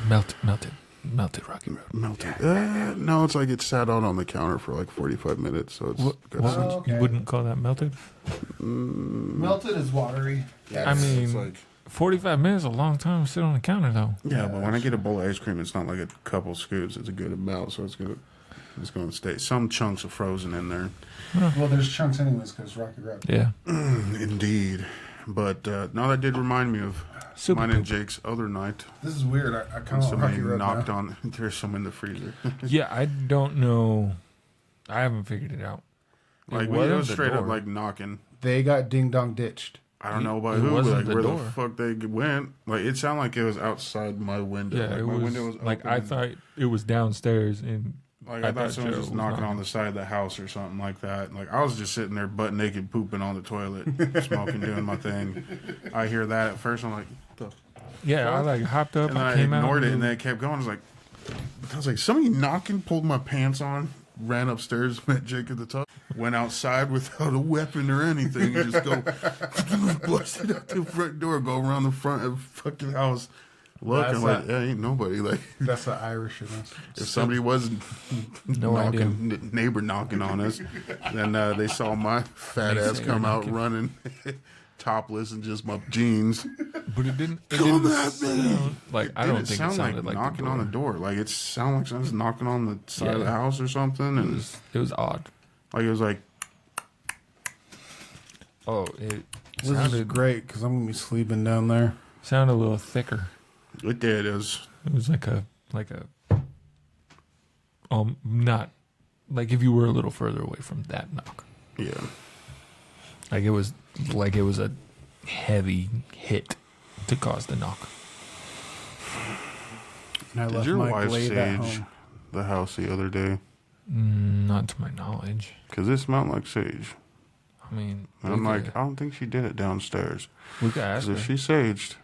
C: Melted Rocky Road.
B: melted. No, it's like it sat out on the counter for like 45 minutes. So it's got some,
D: okay.
C: You wouldn't call that melted?
D: Melted is watery.
C: I mean,
B: it's like
C: 45 minutes is a long time to sit on the counter, though.
B: yeah, but when I get a bowl of ice cream, it's not like a couple scoops. It's a good amount, so it's gonna stay. Some chunks are frozen in there.
D: Well, there's chunks anyways because Rocky Road.
C: Yeah.
B: Indeed. But no, that did remind me of
C: Super
B: mine and
C: poop.
B: Jake's other night.
D: This is weird. I
B: When
D: kind of
B: somebody
D: Rocky Road
B: knocked
D: now.
B: on. There's some in the freezer.
C: Yeah, I don't know. I haven't figured it out.
B: Like
C: It
B: we
C: wasn't
B: was
C: the
B: straight up
C: door.
B: like knocking.
D: They got ding dong ditched.
B: I don't know by
C: It
B: who,
C: wasn't
B: like
C: the
B: where
C: door.
B: the fuck they went. Like it sounded like it was outside my window.
C: Yeah,
B: like
C: it
B: my
C: was,
B: window was
C: like
B: open
C: I
B: and-
C: thought it was downstairs, and
B: Like
C: I
B: I thought
C: thought
B: someone was
C: Joe
B: just
C: was
B: knocking on
C: knocking.
B: the side of the house or something like that. Like I was just sitting there butt naked pooping on the toilet, smoking, doing my thing. I hear that at first. I'm like, what the?
C: yeah, I like hopped up,
B: And then
C: I
B: I
C: came out,
B: ignored it, and
C: and
B: then it kept going. I was like, somebody knocking, pulled my pants on, ran upstairs, met Jake at the top, went outside without a weapon or anything, and just go, busted out the front door, go around the front of the fucking house. Look,
D: That's
B: I'm like,
D: not-
B: yeah, ain't nobody. Like,
D: That's the Irish in us.
B: if somebody was
C: No
B: knocking, neighbor knocking on us, then they saw my fat
C: They
B: ass
C: say
B: come
C: you're
B: out
C: knocking.
B: running, topless and just my jeans.
C: but it didn't
B: Come at me!
C: sound, like I don't
B: Didn't
C: think it
B: sound
C: sounded like
B: knocking
C: the
B: on the
C: door.
B: door. Like it sounded like someone's knocking on the side of the
C: Yeah.
B: house or something, and
C: It was odd.
B: like it was like
C: Oh, it
D: This is
C: sounded
D: great because I'm gonna be sleeping down there.
C: sounded a little thicker.
B: it did. It was
C: It was like a not like if you were a little further away from that knock.
B: yeah.
C: Like it was a heavy hit. to cause the knock.
D: And I
B: Did
D: left
B: your
D: my
B: wife
D: blade at
B: sage
D: home.
B: the house the other day?
C: Not to my knowledge.
B: Because it smelled like sage.
C: I mean,
B: And I'm like, I don't think she did it downstairs.
C: we could ask
B: Because
C: her.
B: if she saged,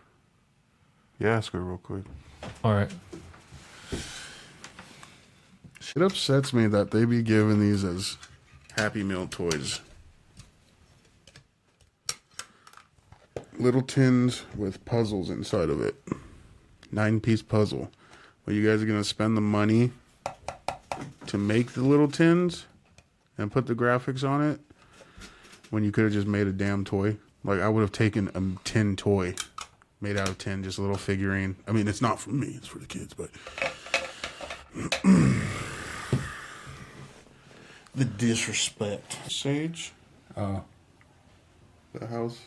B: yeah, ask her real quick.
C: All right.
B: It upsets me that they be giving these as Happy Meal toys. Little tins with puzzles inside of it. 9-piece puzzle. But you guys are going to spend the money to make the little tins and put the graphics on it when you could have just made a damn toy. Like, I would have taken a tin toy made out of tin, just a little figurine. I mean, it's not for me, it's for the kids, but... the disrespect. Sage?
D: Oh.
B: The house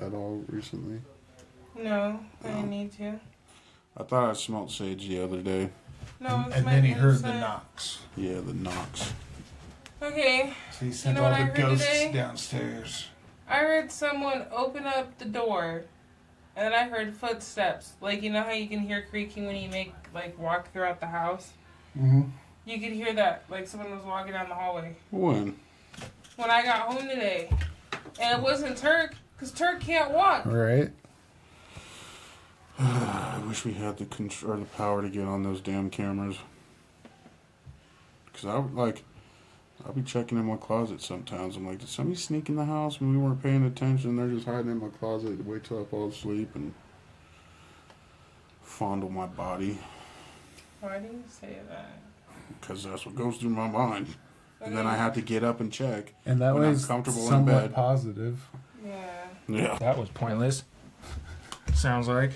B: at all recently?
E: No, I didn't need to.
B: I thought I smelled sage the other day.
E: No, it's
D: And
E: my
D: then he heard the
E: inside.
D: knocks.
B: Yeah, the knocks.
E: Okay,
D: So he sent
E: know
D: all
E: what I
D: the
E: heard
D: ghosts
E: today?
D: downstairs.
E: I heard someone open up the door, and then I heard footsteps. Like, you know how you can hear creaking when you walk throughout the house?
D: Mm-hmm.
E: You could hear that, like someone was walking down the hallway.
B: When?
E: When I got home today. And it wasn't Turk, because Turk can't walk.
D: Right.
B: I wish we had the power to get on those damn cameras. Because I'll be checking in my closet sometimes. I'm like, did somebody sneak in the house when we weren't paying attention? They're just hiding in my closet to wait till I fall asleep and fondle my body.
E: Why do you say that?
B: Because that's what goes through my mind. And then I have to get up and check.
D: And that
B: when I'm
D: was
B: comfortable in
D: somewhat
B: bed.
D: positive.
E: Yeah.
B: Yeah.
C: That was pointless. Sounds like.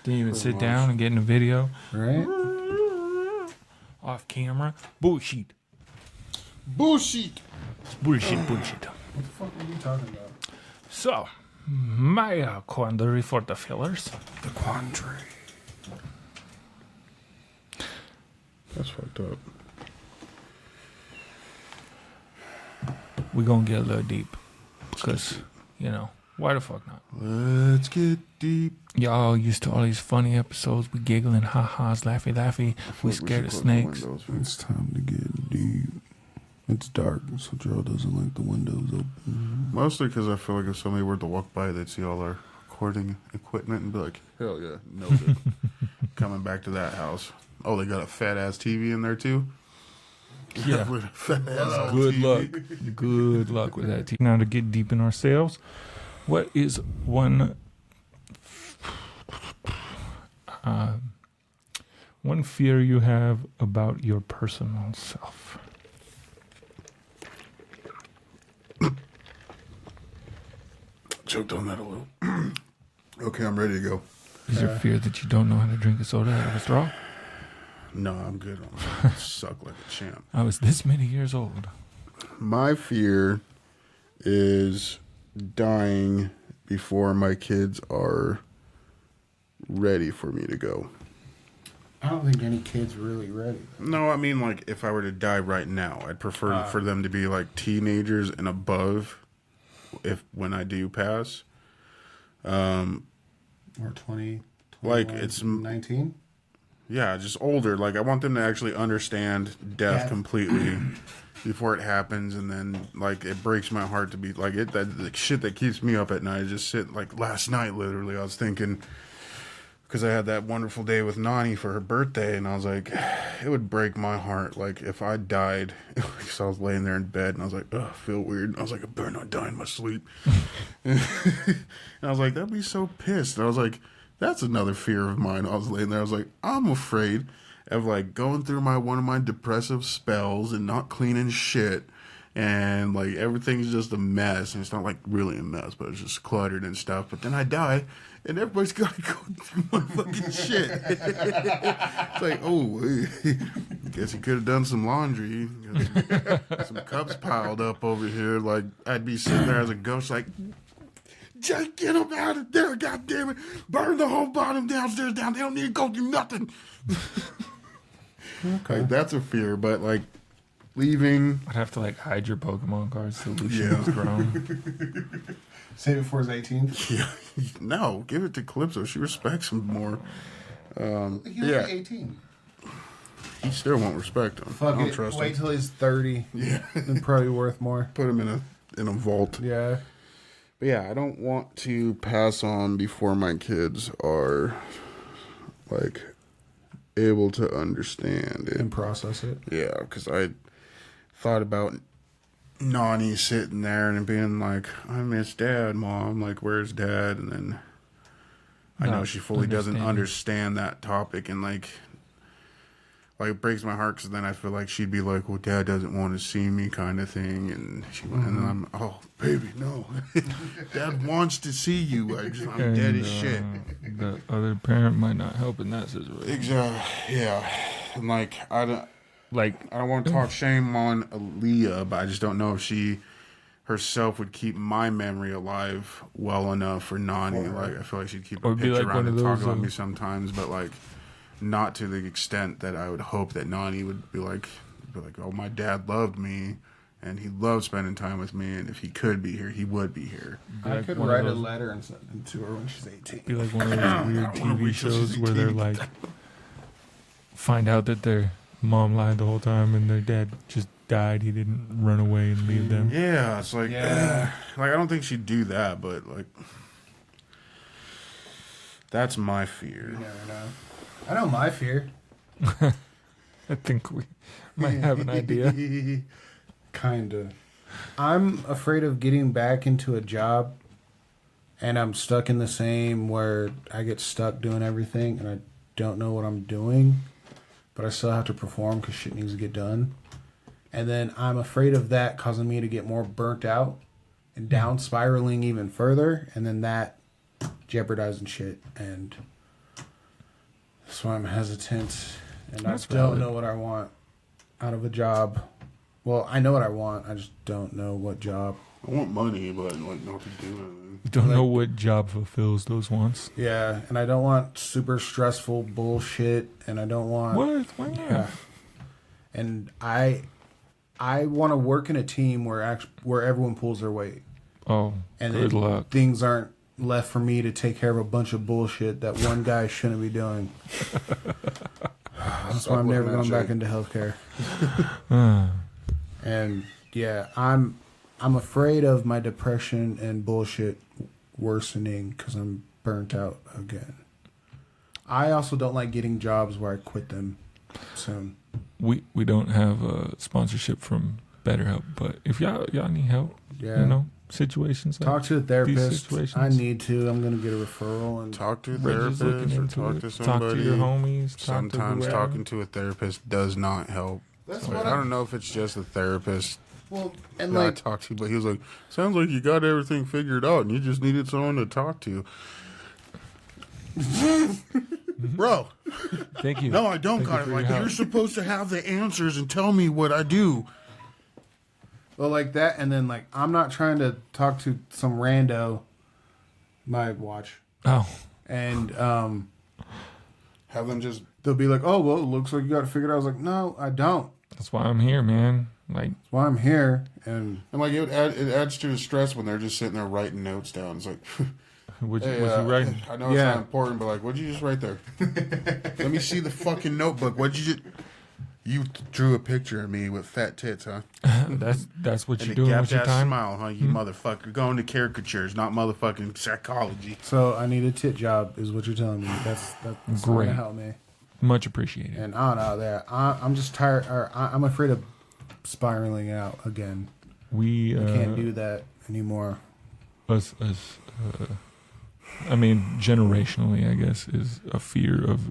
C: Didn't even
B: Pretty
C: sit
B: much.
C: down and get in a video.
D: Right?
C: Off camera. Bullshit.
B: Bullshit.
C: Bullshit.
D: What the fuck are you talking about?
C: So, my quandary for the fillers.
D: The quandary.
B: That's fucked up.
C: We're going to get a little deep. Because, why the fuck not?
B: Let's get deep.
C: Y'all used to all these funny episodes. We giggling, ha-has, laughy. We scared of snakes.
B: It's time to get deep. It's dark, so Gerald doesn't like the windows open. Mostly because I feel like if somebody were to walk by, they'd see all our recording equipment and be like, hell yeah, noted. Coming back to that house. Oh, they got a fat-ass TV in there, too?
C: Yeah.
B: Fat-ass
C: Good
B: TV.
C: luck. Good luck with that. Now to get deep in ourselves, what is one fear you have about your personal self?
B: Choked on that a little. Okay, I'm ready to go.
C: Is your fear that you don't know how to drink a soda out of a straw?
B: No, I'm good. I'm suck like a champ.
C: I was this many years old.
B: My fear is dying before my kids are ready for me to go.
D: I don't think any kid's really ready.
B: No, I mean, like, if I were to die right now, I'd prefer for them to be, like, teenagers and above when I do pass.
D: Or 20,
B: Like, it's
D: 19?
B: Yeah, just older. Like, I want them to actually understand death
D: Yeah.
B: completely before it happens, and then, like, it breaks my heart to be, like, the shit that keeps me up at night. I just sit, like, last night, literally, I was thinking, because I had that wonderful day with Nani for her birthday, and I was like, it would break my heart, like, if I died, because I was laying there in bed, and I was like, ugh, I feel weird. I was like, I better not die in my sleep. And I was like, that'd be so pissed. And I was like, that's another fear of mine. I was laying there, I was like, I'm afraid of, like, going through one of my depressive spells and not cleaning shit, and, like, everything's just a mess, and it's not, like, really a mess, but it's just cluttered and stuff, but then I die, and everybody's got to go through my fucking shit. It's like, oh, guess you could have done some laundry. Got some cups piled up over here. Like, I'd be sitting there as a ghost, like, just get them out of there, goddammit. Burn the whole bottom downstairs down. They don't need to go through nothing.
D: Okay.
B: Like, that's a fear, but, like, leaving.
C: I'd have to like hide your Pokemon cards till Lucian
B: Yeah.
C: was grown.
D: Save it for his 18.
B: Yeah, no, give it to Calypso. She respects him more.
D: He's
B: Yeah.
D: only 18.
B: He still won't respect him. I
D: Fuck
B: don't
D: it.
B: trust
D: Wait
B: him.
D: till he's 30.
B: Yeah,
D: And probably worth more.
B: put him in a vault.
D: Yeah.
B: But yeah, I don't want to pass on before my kids are like able to understand it.
D: And process it.
B: Yeah, because I thought about Nani sitting there and being like, I miss Dad, Mom. Like, where's Dad? And then I know
C: Not
B: she fully doesn't
C: understanding.
B: understand that topic. And like it breaks my heart because then I feel like she'd be like, well, Dad doesn't want to see me kind of thing. And and then I'm, oh, baby, no. Dad wants to see you. I'm dead as shit.
C: The other parent might not help in that situation.
B: Exactly. Yeah. And like, I don't want to talk shame on Aaliyah, but I just don't know if she herself would keep my memory alive well enough for Nani. Like, I feel like she'd keep
C: Or
B: a
C: be
B: picture
C: like
B: around
C: one
B: and
C: of
B: talk
C: those,
B: about me sometimes, but like not to the extent that I would hope that Nani would be like, oh, my dad loved me and he loved spending time with me, and if he could be here, he would be here.
D: I
C: Like
D: could
C: one of
D: write a
C: those-
D: letter and send it to her when she's 18.
C: Be like one of those weird
B: wanna
C: TV
B: wait till she's
C: shows where they're
B: 18.
C: like find out that their mom lied the whole time and their dad just died. He didn't run away and leave them.
B: Yeah, it's like,
D: Yeah.
B: like I don't think she'd do that, but like that's my fear.
D: You never know. I know my fear.
C: I think we might have an idea.
D: Kinda. I'm afraid of getting back into a job and I'm stuck in the same where I get stuck doing everything and I don't know what I'm doing, but I still have to perform because shit needs to get done. And then I'm afraid of that causing me to get more burnt out and down spiraling even further, and then that jeopardizing shit. And that's why I'm hesitant, and
C: That's
D: I don't
C: valid.
D: know what I want out of a job. Well, I know what I want. I just don't know what job.
B: I want money, but like not to do anything.
C: You don't know what job fulfills those wants.
D: Yeah, and I don't want super stressful bullshit, and I don't want
C: What? Why not?
D: Yeah. And I want to work in a team where everyone pulls their weight,
C: Oh,
D: and
C: good
D: then
C: luck.
D: things aren't left for me to take care of a bunch of bullshit that one guy shouldn't be doing. That's why I'm never going back into healthcare. And yeah, I'm afraid of my depression and bullshit worsening because I'm burnt out again. I also don't like getting jobs where I quit them soon.
C: We don't have a sponsorship from BetterHelp, but if y'all need help,
D: Yeah.
C: you know, situations like
D: Talk to a
C: these
D: therapist.
C: situations.
D: I need to. I'm going to get a referral. And
B: Talk to a
C: Bridget's
B: therapist or
C: into
B: talk
C: it.
B: to
C: Talk
B: somebody.
C: to your homies.
B: Sometimes
C: talk to
B: talking to a therapist does not help.
D: That's
B: Like,
D: what
B: I don't know if it's just the therapist
D: Well, and
B: that I
D: like,
B: talked to, but he was like, sounds like you got everything figured out and you just needed someone to talk to. Bro,
C: Thank you.
B: no, I don't
C: Thank you
B: got it.
C: for your
B: Like,
C: help.
B: you're supposed to have the answers and tell me what I do.
D: well, like that, and then like, I'm not trying to talk to some rando. My watch,
C: Oh,
D: and
B: Have them just
D: they'll be like, "Oh, well, it looks like you got it figured out." I was like, "No, I don't.
C: that's why I'm here, man. Like,
D: That's why I'm here." And
B: and like it adds to the stress when they're just sitting there writing notes down. It's like,
C: what
B: hey,
C: you writing?
B: I know it's
D: Yeah.
B: not important, but like, what'd you just write there? Let me see the fucking notebook. What'd you just? You drew a picture of me with fat tits, huh?
C: That's what
B: And
C: you're
B: a
C: doing
B: gapped
C: with your
B: ass
C: time.
B: smile, huh? You motherfucker. Going to caricatures, not motherfucking psychology.
D: so I need a tit job, is what you're telling me. That's
C: Great.
D: gonna help me.
C: Much appreciated.
D: And I don't know that I'm just tired, or I'm afraid of spiraling out again.
C: We
D: I can't do that anymore.
C: us I mean, generationally, I guess, is a fear of,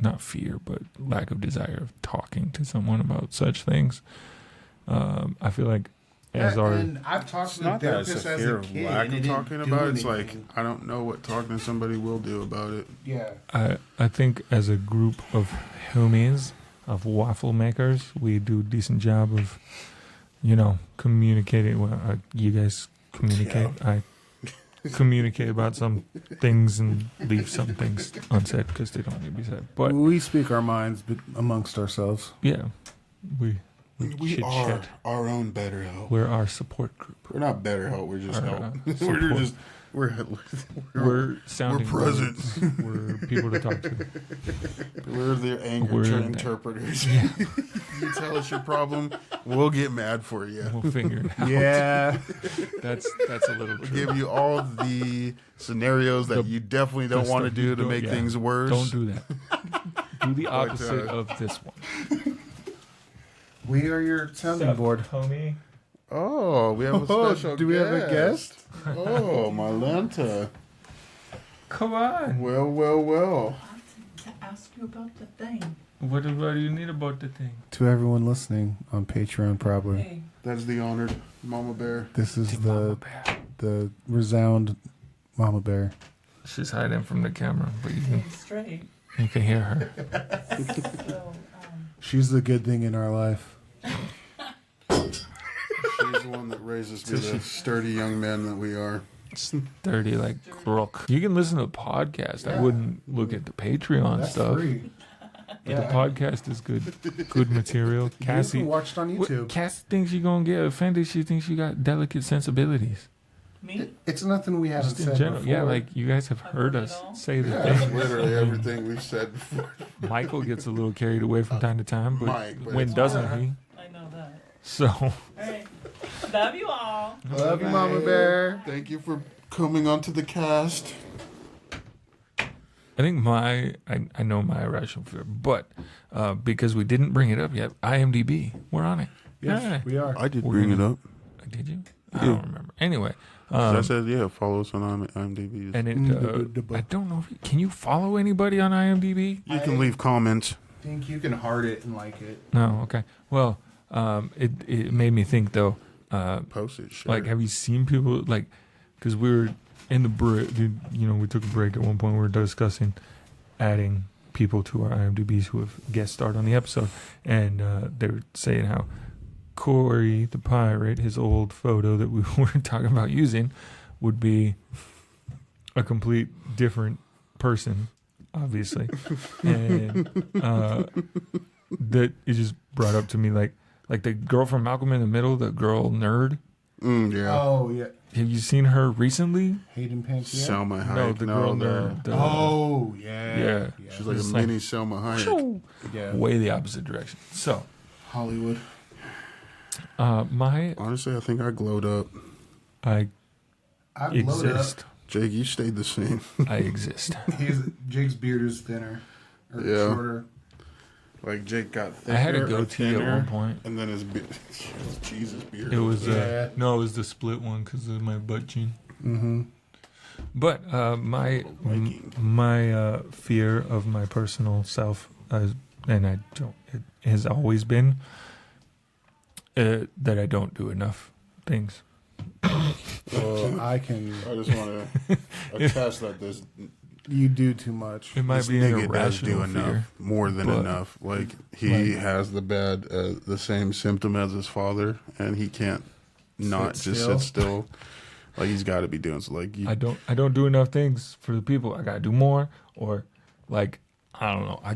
C: not fear, but lack of desire of talking to someone about such things. I feel like as our
D: and I've talked
B: It's
D: to
B: not
D: the
B: that it's
D: therapist
B: a
D: as
B: fear
D: a
B: of
D: kid,
B: lack
D: and
B: of
D: it didn't
B: talking
D: do
B: about it. It's like,
D: anything.
B: I don't know what talking to somebody will do about it.
D: Yeah.
C: I think as a group of homies, of waffle makers, we do a decent job of, you know, communicating. Well, you guys communicate. I communicate about some things and leave some things unsaid because they don't need to be said. But
D: we speak our minds amongst ourselves.
C: yeah, we
B: We
C: chit
B: are
C: chat.
B: our own better help.
C: We're our support group.
B: We're not better help. We're just
C: Our,
B: help.
C: support.
B: We're just
C: We're sounding
B: we're presents.
C: boards. We're people to talk to.
B: we're the anger
C: We're the-
B: interpreters.
C: Yeah,
B: You tell us your problem, we'll get mad for you.
C: we'll figure it out.
D: Yeah.
C: That's a little
B: We'll
C: true.
B: give you all the scenarios that you definitely don't
C: The
B: want to
C: stuff you
B: do to
C: don't-
B: make
C: yeah.
B: things worse.
C: Don't do that. Do the opposite of this one.
D: We are your sounding board.
C: homie.
B: Oh, we have a
D: Oh,
B: special
D: do we have a guest?
B: Oh, Malenta.
C: Come on.
B: Well.
F: To ask you about the thing.
C: What do you need about the thing?
D: To everyone listening on Patreon, probably.
E: Hey,
B: That's the honored Mama Bear.
D: This is
C: Mama
D: the
C: Bear.
D: resound Mama Bear.
C: She's hiding from the camera, but
E: hey, straight.
C: you can hear her.
E: So,
D: She's the good thing in our life.
B: She's the one that raised us to be the sturdy young men that we are.
C: Sturdy like crook. You can listen to the podcast. I
D: Yeah.
C: wouldn't look at the Patreon
D: That's
C: stuff.
D: free.
C: But the podcast is good material.
D: You
C: Cassie,
D: can watch it on YouTube.
C: Cassie thinks you're gonna get offended. She thinks you got delicate sensibilities.
E: me?
D: It's nothing we haven't
C: Just in
D: said
C: general,
D: before.
C: yeah. Like you guys have
E: I've
C: heard
E: heard it
C: us
E: all.
C: say the
B: That's
C: thing.
B: literally everything we've said before.
C: Michael gets a little carried away from time to time, but
B: Mike, but
C: when
B: it's
C: doesn't
B: alright.
C: he?
E: I know that.
C: So
E: All right. Love you all.
D: Love you, Mama Bear.
B: Thank you for coming onto the cast.
C: I think I know my irrational fear, but because we didn't bring it up yet, IMDb, we're on it.
D: Yes,
C: Yeah.
D: we are.
B: I did
C: We're
B: bring it
C: gonna-
B: up.
C: Did you? I don't remember. Anyway,
B: I said, yeah, follow us on IMDb.
C: and it, I don't know. Can you follow anybody on IMDb?
B: You can leave comments.
D: I think you can heart it and like it.
C: No. Okay. Well, it made me think though.
B: Post it. Share.
C: Like, have you seen people like? Because we were in the break. We took a break at one point. We were discussing adding people to our IMDb's who have guest starred on the episode, and they were saying how Corey the pirate, his old photo that we were talking about using, would be a complete different person, obviously, and that it just brought up to me like the girl from Malcolm in the Middle, the girl nerd.
B: Yeah.
D: Oh, yeah.
C: Have you seen her recently?
D: Hayden Panettiere?
B: Selma Hayek.
C: No, the girl nerd. the-
D: Oh, yeah.
C: Yeah.
B: She's like a
C: It's like-
B: mini Selma Hayek.
D: Yeah.
C: way the opposite direction. So,
B: Hollywood.
C: my
B: Honestly, I think I glowed up.
C: I
D: I've loaded up.
C: exist.
B: Jake, you stayed the same.
C: I exist.
D: Jake's beard is thinner. Or
B: Yeah.
D: shorter.
B: Like Jake got thinner.
C: I had a
B: or
C: goatee at
B: thinner,
C: one point.
B: and then his beard. Jesus beard.
C: It was
D: Yeah.
C: no, it was the split one because of my butt chin.
D: Mm-hmm.
C: But my
B: Viking.
C: my fear of my personal self, and I don't. It has always been that I don't do enough things.
D: I can.
B: I just want to attest that this
D: You do too much.
C: It might
B: this
C: be an
B: nigga does do
C: irrational
B: enough,
C: fear.
B: more than
C: but-
B: enough. Like he
C: Like-
B: has the same symptom as his father, and he can't not just sit still. Like he's got to be doing so. Like you,
C: I don't do enough things for the people. I gotta do more, or like I don't know. I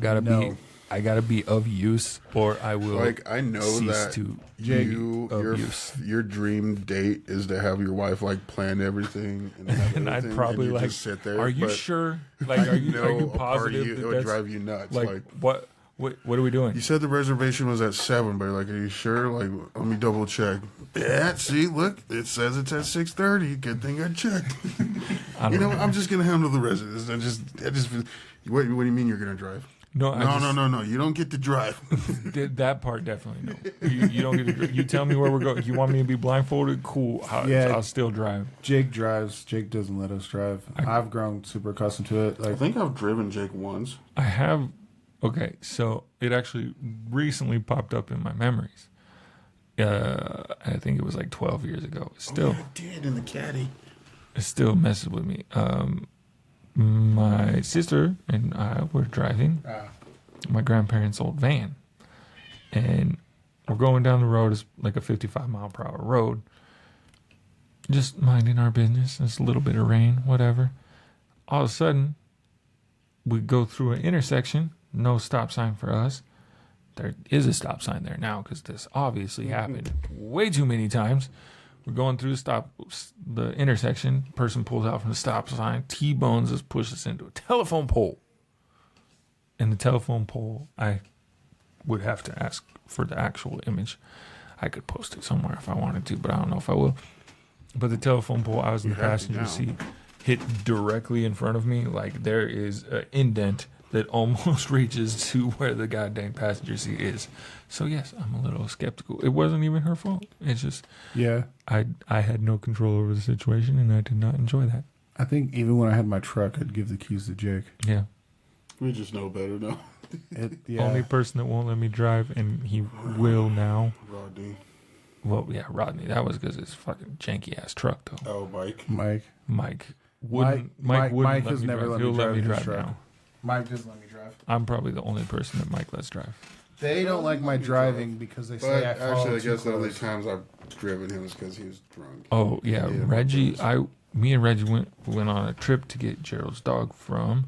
C: gotta be of use, or I will
B: like I know
C: cease
B: that
C: to
B: your dream date is to have your wife like plan everything, and, have
C: and I'd
B: everything,
C: probably
B: and you
C: like.
B: just sit there.
C: Are you
B: but
C: sure? Like, are you
B: know a part of
C: positive
B: you,
C: that
B: it would
C: that's
B: drive you nuts?
C: like what are we doing?
B: You said the reservation was at 7, but like, are you sure? Like, let me double check. Yeah, see, look, it says it's at 6:30. Good thing I checked.
C: I don't know.
B: I'm just gonna handle the residents. I just. What do you mean you're gonna drive?
C: No,
B: No. You don't get to drive.
C: That part definitely no. You don't get to. You tell me where we're going. You want me to be blindfolded? Cool.
D: Yeah.
C: I'll still drive.
D: Jake drives. Jake doesn't let us drive. I've grown super accustomed to it.
B: I
D: Like,
B: think I've driven Jake once.
C: I have. Okay, so it actually recently popped up in my memories. I think it was like 12 years ago. Still,
B: I did in the caddy.
C: it still messes with me. My sister and I were driving my grandparents' old van, and we're going down the road. It's like a 55-mile-per-hour road. Just minding our business. There's a little bit of rain, whatever. All of a sudden, we go through an intersection. No stop sign for us. there is a stop sign there now because this obviously happened way too many times. We're going through the intersection. Person pulls out from the stop sign, T-bones us, pushes us into a telephone pole. And the telephone pole, I would have to ask for the actual image. I could post it somewhere if I wanted to, but I don't know if I will. But the telephone pole, I was in the passenger seat, hit directly in front of me. Like there is an indent that almost reaches to where the goddamn passenger seat is. So yes, I'm a little skeptical. It wasn't even her fault. It's just I had no control over the situation, and I did not enjoy that.
D: I think even when I had my truck, I'd give the keys to Jake.
C: Yeah.
B: We just know better now.
C: Only person that won't let me drive, and he will now.
B: Rodney.
C: Well, yeah, Rodney. That was because it's fucking janky ass truck, though.
B: Oh, Mike.
C: Mike wouldn't
D: Mike
C: let
D: has
C: me
D: never
C: drive.
D: let
C: He'll
D: me
C: let
D: drive
C: me
D: his
C: drive
D: truck.
C: now.
D: Mike doesn't let me drive.
C: I'm probably the only person that Mike lets drive.
D: They don't like my driving because they say I follow
B: actually, I
D: too
B: guess the only
D: close.
B: times I've driven him is because he was drunk.
C: Oh yeah,
B: Yeah,
C: Reggie. Me and Reggie went on a trip to get Gerald's dog from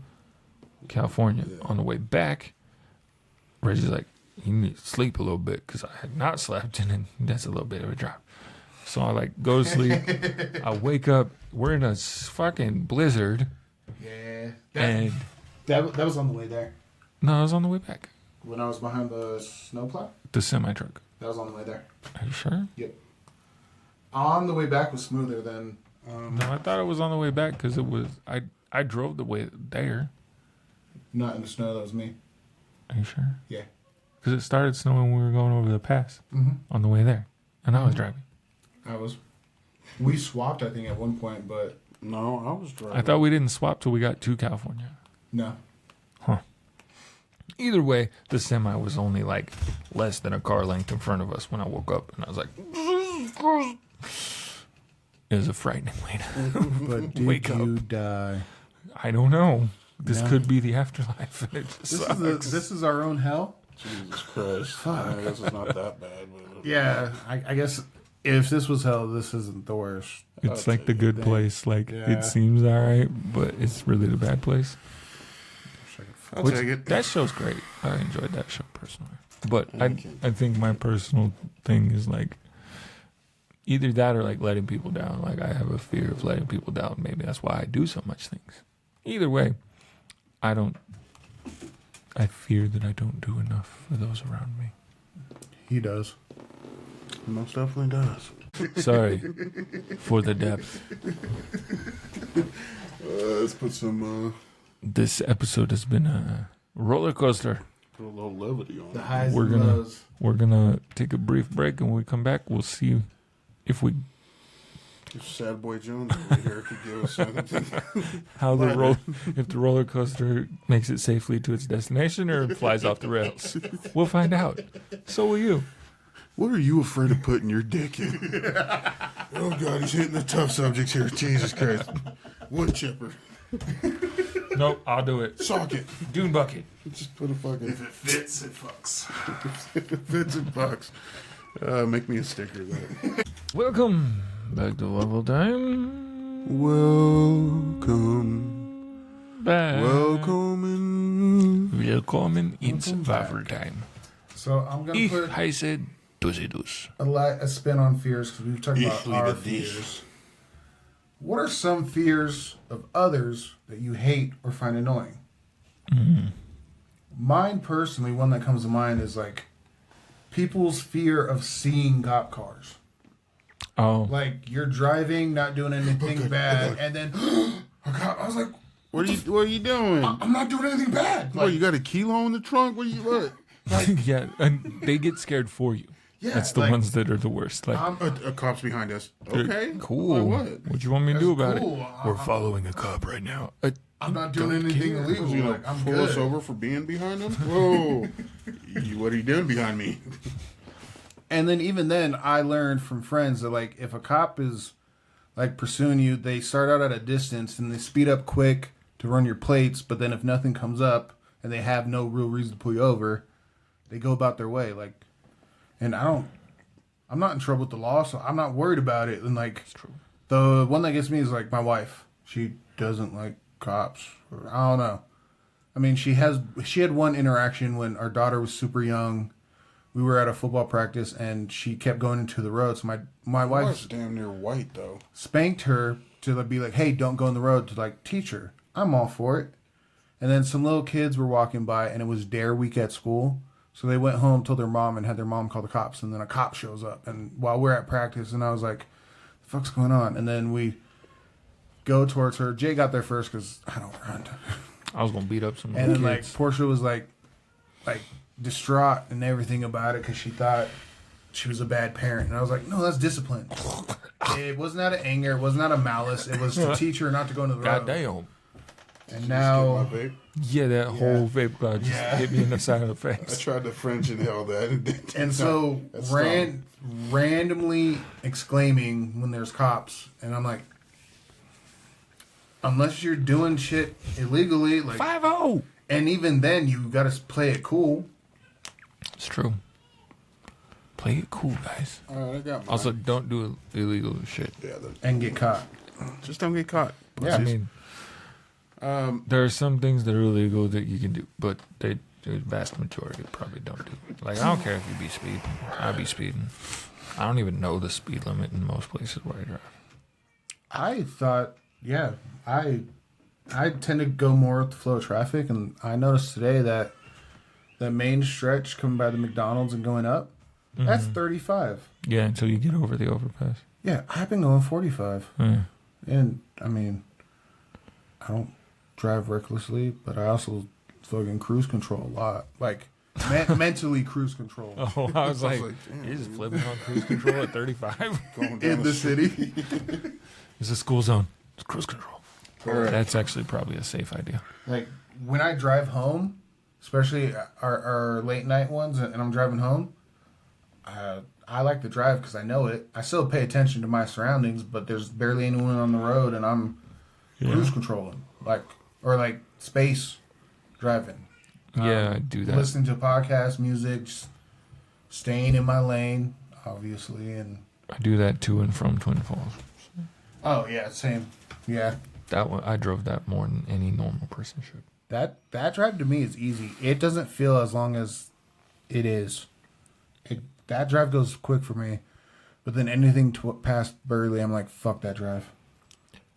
C: California.
B: Yeah.
C: On the way back, Reggie's like, "You need to sleep a little bit," because I had not slept, and then that's a little bit of a drop. So I like go to sleep. I wake up. We're in a fucking blizzard,
D: Yeah.
C: and
D: That was on the way there.
C: no, I was on the way back.
D: When I was behind the snowplow,
C: The semi truck.
D: that was on the way there.
C: Are you sure?
D: Yep. On the way back was smoother than.
C: No, I thought it was on the way back because it was. I drove the way there.
D: Not in the snow. That was me.
C: Are you sure?
D: Yeah.
C: Because it started snowing when we were going over the pass
D: Mm-hmm.
C: on the way there, and I was driving.
D: I was. We swapped, I think, at one point, but
B: No, I was driving.
C: I thought we didn't swap till we got to California.
D: no.
C: Either way, the semi was only like less than a car length in front of us when I woke up, and I was like, it was a frightening way to
D: But did
C: wake
D: you
C: up.
D: die?
C: I don't know. This
D: No.
C: could be the afterlife. And it just
D: This is our own hell.
B: Jesus Christ. I guess it's not that bad. But
D: Yeah, I guess if this was hell, this isn't the worst.
C: It's like the good place. Like
D: Yeah.
C: it seems all right, but it's really the bad place.
B: I'll
C: Which-
B: take it.
C: That show's great. I enjoyed that show personally. But I
B: Okay.
C: think my personal thing is like either that or like letting people down. Like I have a fear of letting people down. Maybe that's why I do so much things. Either way, I fear that I don't do enough for those around me.
D: He does.
B: Most definitely does.
C: Sorry for the depth.
B: Let's put some
C: This episode has been a roller coaster.
B: put a little levity on
D: The
B: it.
D: highs
C: We're
D: and
C: gonna-
D: lows.
C: We're gonna take a brief break, and when we come back, we'll see if we
B: If Sad Boy Jones over here could give us something.
C: how if the roller coaster makes it safely to its destination or it flies off the rails. We'll find out. So will you.
B: What are you afraid of putting your dick in? Oh God, he's hitting the tough subjects here. Jesus Christ. Wood chipper.
C: Nope, I'll do it.
B: Sock it.
C: Dune bucket.
B: Just put a fucking
D: If it fits, it fucks.
B: fits and bucks. Make me a sticker of that.
C: Welcome back to Waffle Time.
B: Welcome.
C: Back.
B: Welcome
C: in Waffle Time.
D: So I'm gonna
C: Ich
D: put
C: heiße Dusidus.
D: a spin on fears because we've talked about
B: Ich liebe
D: our
B: dich.
D: fears. What are some fears of others that you hate or find annoying? Mine personally, one that comes to mind is like people's fear of seeing cop cars.
C: Oh,
D: Like you're driving, not doing anything bad, and then I was like,
B: What are you doing?
D: I'm not doing anything bad.
B: What, you got a kilo in the trunk? What?
C: yeah, and they get scared for you.
D: Yeah,
C: That's the
D: like,
C: ones that are the worst. Like,
B: A cop's behind us. Okay.
C: cool.
B: Like what?
C: What you want me to do about
D: cool.
C: it? We're following a cop right now.
D: I'm not doing anything illegal.
B: You know,
D: Like, I'm
B: pull us
D: good.
B: over for being behind them? Whoa. What are you doing behind me?
D: And then even then, I learned from friends that like if a cop is like pursuing you, they start out at a distance and they speed up quick to run your plates. But then if nothing comes up and they have no real reason to pull you over, they go about their way. Like, and I'm not in trouble with the law, so I'm not worried about it. And like,
C: It's true.
D: the one that gets me is like my wife. She doesn't like cops. Or, I don't know. I mean, she had one interaction when our daughter was super young. We were at a football practice, and she kept going into the road. So my wife
B: was damn near white though.
D: Spanked her to be like, "Hey, don't go in the road," to like teach her. I'm all for it. And then some little kids were walking by, and it was Dare Week at school. So they went home, told their mom, and had their mom call the cops. And then a cop shows up, and while we're at practice, and I was like, "The fuck's going on?" And then we go towards her. Jay got there first because I don't run.
C: I was gonna beat up some
D: And
C: little
D: then
C: kids.
D: like Portia was like distraught and everything about it because she thought she was a bad parent. And I was like, "No, that's discipline." It wasn't out of anger. It wasn't out of malice. It was to teach her not to go into the road.
C: Goddamn.
D: And now,
C: Yeah, that whole vape cloud just hit me in the side of the
B: I
C: face.
B: tried to French inhale that.
D: and so randomly exclaiming when there's cops, and I'm like, unless you're doing shit illegally, like
C: 5-0.
D: and even then you got to play it cool.
C: It's true. Play it cool, guys.
B: All right, I got mine.
C: Also, don't do illegal shit.
B: Yeah,
D: And get caught.
B: just don't get caught.
D: Yeah.
C: I mean, there are some things that are illegal that you can do, but the vast majority probably don't do. Like, I don't care if you be speeding. I be speeding. I don't even know the speed limit in most places where I drive.
D: I thought, yeah, I tend to go more with the flow of traffic, and I noticed today that the main stretch coming by the McDonald's and going up, that's 35.
C: Yeah, until you get over the overpass.
D: Yeah, I've been going 45.
C: Yeah.
D: And, I mean, I don't drive recklessly, but I also fucking cruise control a lot. Like, mentally cruise control.
C: Oh, I was like,
B: damn,
C: you're just flipping on cruise control at 35?
B: Going down
D: In the
B: street.
D: city.
C: It's a school zone. It's cruise control.
B: All right.
C: That's actually probably a safe idea.
D: Like, when I drive home, especially our late night ones, and I'm driving home, I like to drive because I know it. I still pay attention to my surroundings, but there's barely anyone on the road, and I'm cruise controlling, like space driving.
C: Yeah, I do that.
D: Listening to podcasts, music, just staying in my lane, obviously, and
C: I do that to and from Twin Falls.
D: oh yeah, same, yeah.
C: That one, I drove that more than any normal person should.
D: That drive to me is easy. It doesn't feel as long as it is. That drive goes quick for me, but then anything past Burley, I'm like, fuck that drive.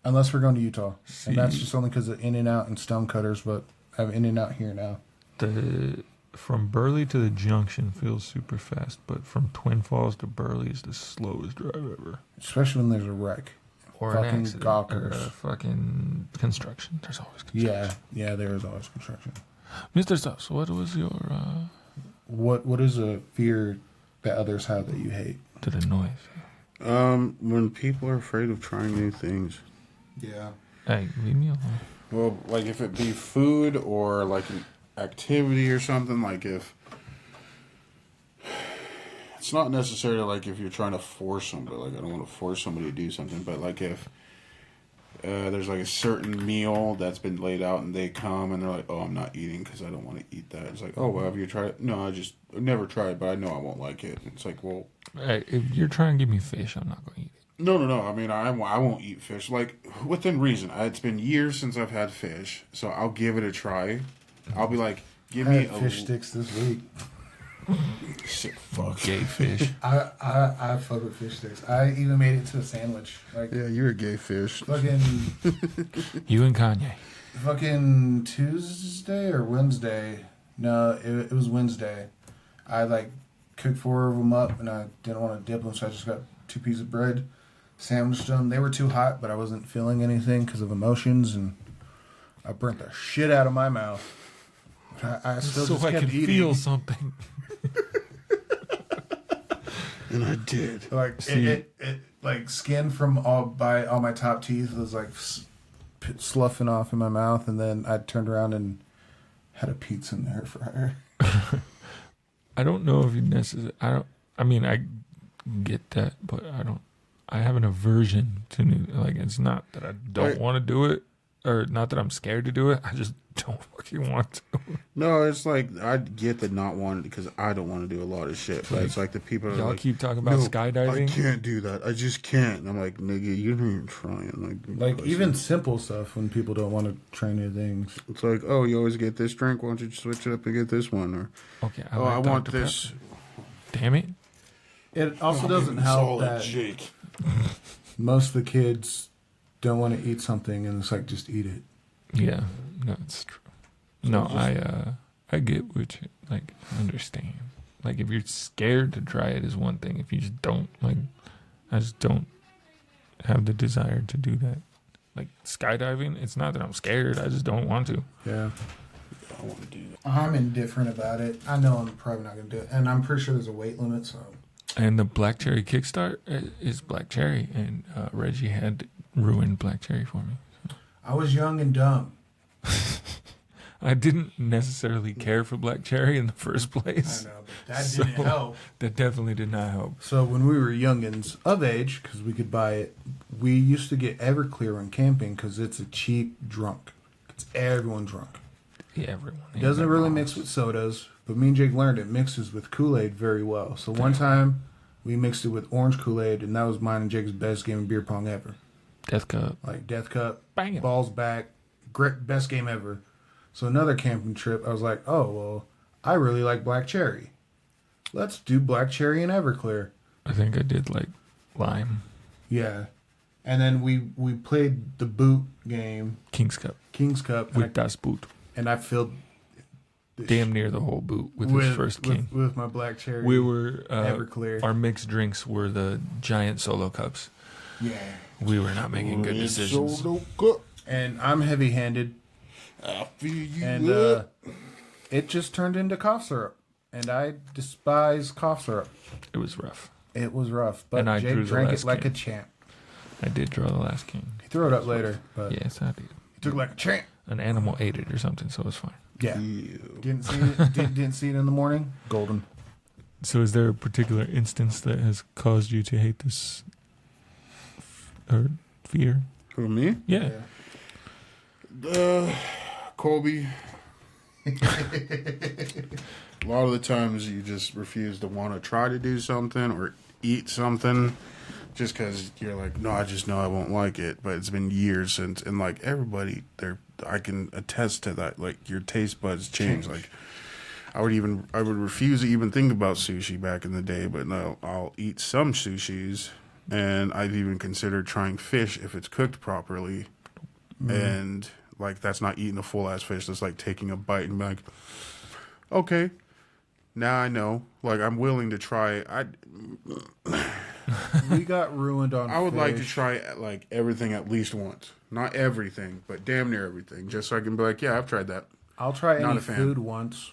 D: Unless we're going to Utah, and that's just only because of In-N-Out and Stonecutters. But I have In-N-Out here now.
C: From Burley to the junction feels super fast, but from Twin Falls to Burley is the slowest drive ever.
D: Especially when there's a wreck.
C: Or
D: Fucking
C: an accident.
D: gawkers.
C: Or construction. There's always construction.
D: Yeah, there is always construction.
C: Mr. Stubbs, what was your
D: What is a fear that others have that you hate?
C: to the noise?
B: When people are afraid of trying new things.
D: Yeah.
C: Hey, leave me alone.
B: Well, like if it be food or like an activity or something, like if it's not necessarily like if you're trying to force somebody, like I don't want to force somebody to do something, but like if there's like a certain meal that's been laid out and they come and they're like, "Oh, I'm not eating because I don't want to eat that." It's like, "Oh, well, have you tried it?" No, I've never tried it, but I know I won't like it. It's like, well,
C: Hey, if you're trying to give me fish, I'm not going to eat it.
B: no. I mean, I won't eat fish. Like, within reason. It's been years since I've had fish, so I'll give it a try. I'll be like, give
D: I
B: me
D: had
B: a
D: fish sticks this week.
B: Sick fuck.
C: Gay fish.
D: I fuck with fish sticks. I even made it to a sandwich. Like
B: Yeah, you're a gay fish.
D: fucking
C: You and Kanye.
D: fucking Tuesday or Wednesday. No, it was Wednesday. I like cooked 4 of them up, and I didn't want to dip them, so I just got 2 pieces of bread, sandwiched them. They were too hot, but I wasn't feeling anything because of emotions, and I burnt the shit out of my mouth. I still
C: So
D: just
C: I
D: kept
C: can
D: eating.
C: feel something.
B: And I did.
D: Like
C: See.
D: it like skin from all my top teeth was like sloughing off in my mouth, and then I turned around and had a pizza in the air fryer.
C: I don't know if you necessarily. I mean, I get that, but I don't. I have an aversion to new. Like, it's not that I don't
B: Right.
C: want to do it. or not that I'm scared to do it. I just don't fucking want to.
B: No, it's like I get the not wanting because I don't want to do a lot of shit. But it's like the people are
C: Y'all
B: like,
C: keep talking about
B: "No,
C: skydiving.
B: I can't do that. I just can't." And I'm like, nigga, you're not even trying.
D: Like
B: pussy.
D: even simple stuff when people don't want to try new things.
B: It's like, oh, you always get this drink. Why don't you switch it up and get this one? Or
C: Okay,
B: I
C: like
B: want
C: Dr.
B: this.
C: Pepper. Damn it.
D: It also doesn't help that
B: Jake.
D: most of the kids don't want to eat something, and it's like just eat it.
C: Yeah, no, it's true. No, I get what you like. Understand. Like if you're scared to try it is one thing. If you just don't like, I just don't have the desire to do that. Like skydiving, it's not that I'm scared. I just don't want to.
D: Yeah.
B: I want to do that.
D: I'm indifferent about it. I know I'm probably not going to do it. And I'm pretty sure there's a weight limit, so.
C: And the Black Cherry Kickstart is Black Cherry, and Reggie had ruined Black Cherry for me.
D: I was young and dumb.
C: I didn't necessarily care for Black Cherry in the first place.
D: I know, but that didn't help.
C: That definitely did not help.
D: So when we were youngins of age, because we could buy it, we used to get Everclear when camping because it's a cheap drunk. It's everyone drunk.
C: Yeah, everyone.
D: It doesn't really mix with sodas, but me and Jake learned it mixes with Kool-Aid very well. So one time we mixed it with orange Kool-Aid, and that was mine and Jake's best game of beer pong ever.
C: Death Cup.
D: Like Death Cup,
C: Bang.
D: balls back, great, best game ever. So another camping trip, I was like, oh, well, I really like Black Cherry. Let's do Black Cherry and Everclear.
C: I think I did like lime.
D: Yeah. And then we played the boot game,
C: King's Cup.
D: King's Cup,
C: With Das Boot.
D: and I filled the
C: Damn near the whole boot with his first king.
D: with my Black Cherry.
C: We were
D: Everclear.
C: Our mixed drinks were the giant solo cups.
D: Yeah.
C: We were not making good decisions.
D: And I'm heavy-handed,
B: I feel you.
D: and it just turned into cough syrup. And I despise cough syrup.
C: It was rough.
D: It was rough, but
C: And I drew
D: Jake
C: the
D: drank it
C: last
D: like
C: king.
D: a champ.
C: I did draw the last king.
D: He threw it up later, but
C: Yes, I did.
D: he took it like a champ.
C: An animal ate it or something, so it was fine.
D: Yeah. Didn't see it. Didn't see it in the morning. Golden.
C: So is there a particular instance that has caused you to hate this or fear?
B: Who, me?
C: Yeah.
B: Colby. A lot of the times you just refuse to want to try to do something or eat something just because you're like, no, I just know I won't like it. But it's been years since, and like everybody there, I can attest to that. Like your taste buds change. Like I would refuse to even think about sushi back in the day, but no, I'll eat some sushis, and I've even considered trying fish if it's cooked properly, and like that's not eating a full ass fish. That's like taking a bite and be like, okay, now I know. Like I'm willing to try.
D: We got ruined on
B: I would like to
D: fish.
B: try like everything at least once. Not everything, but damn near everything, just so I can be like, yeah, I've tried that.
D: I'll try
B: Not
D: any
B: a fan.
D: food once.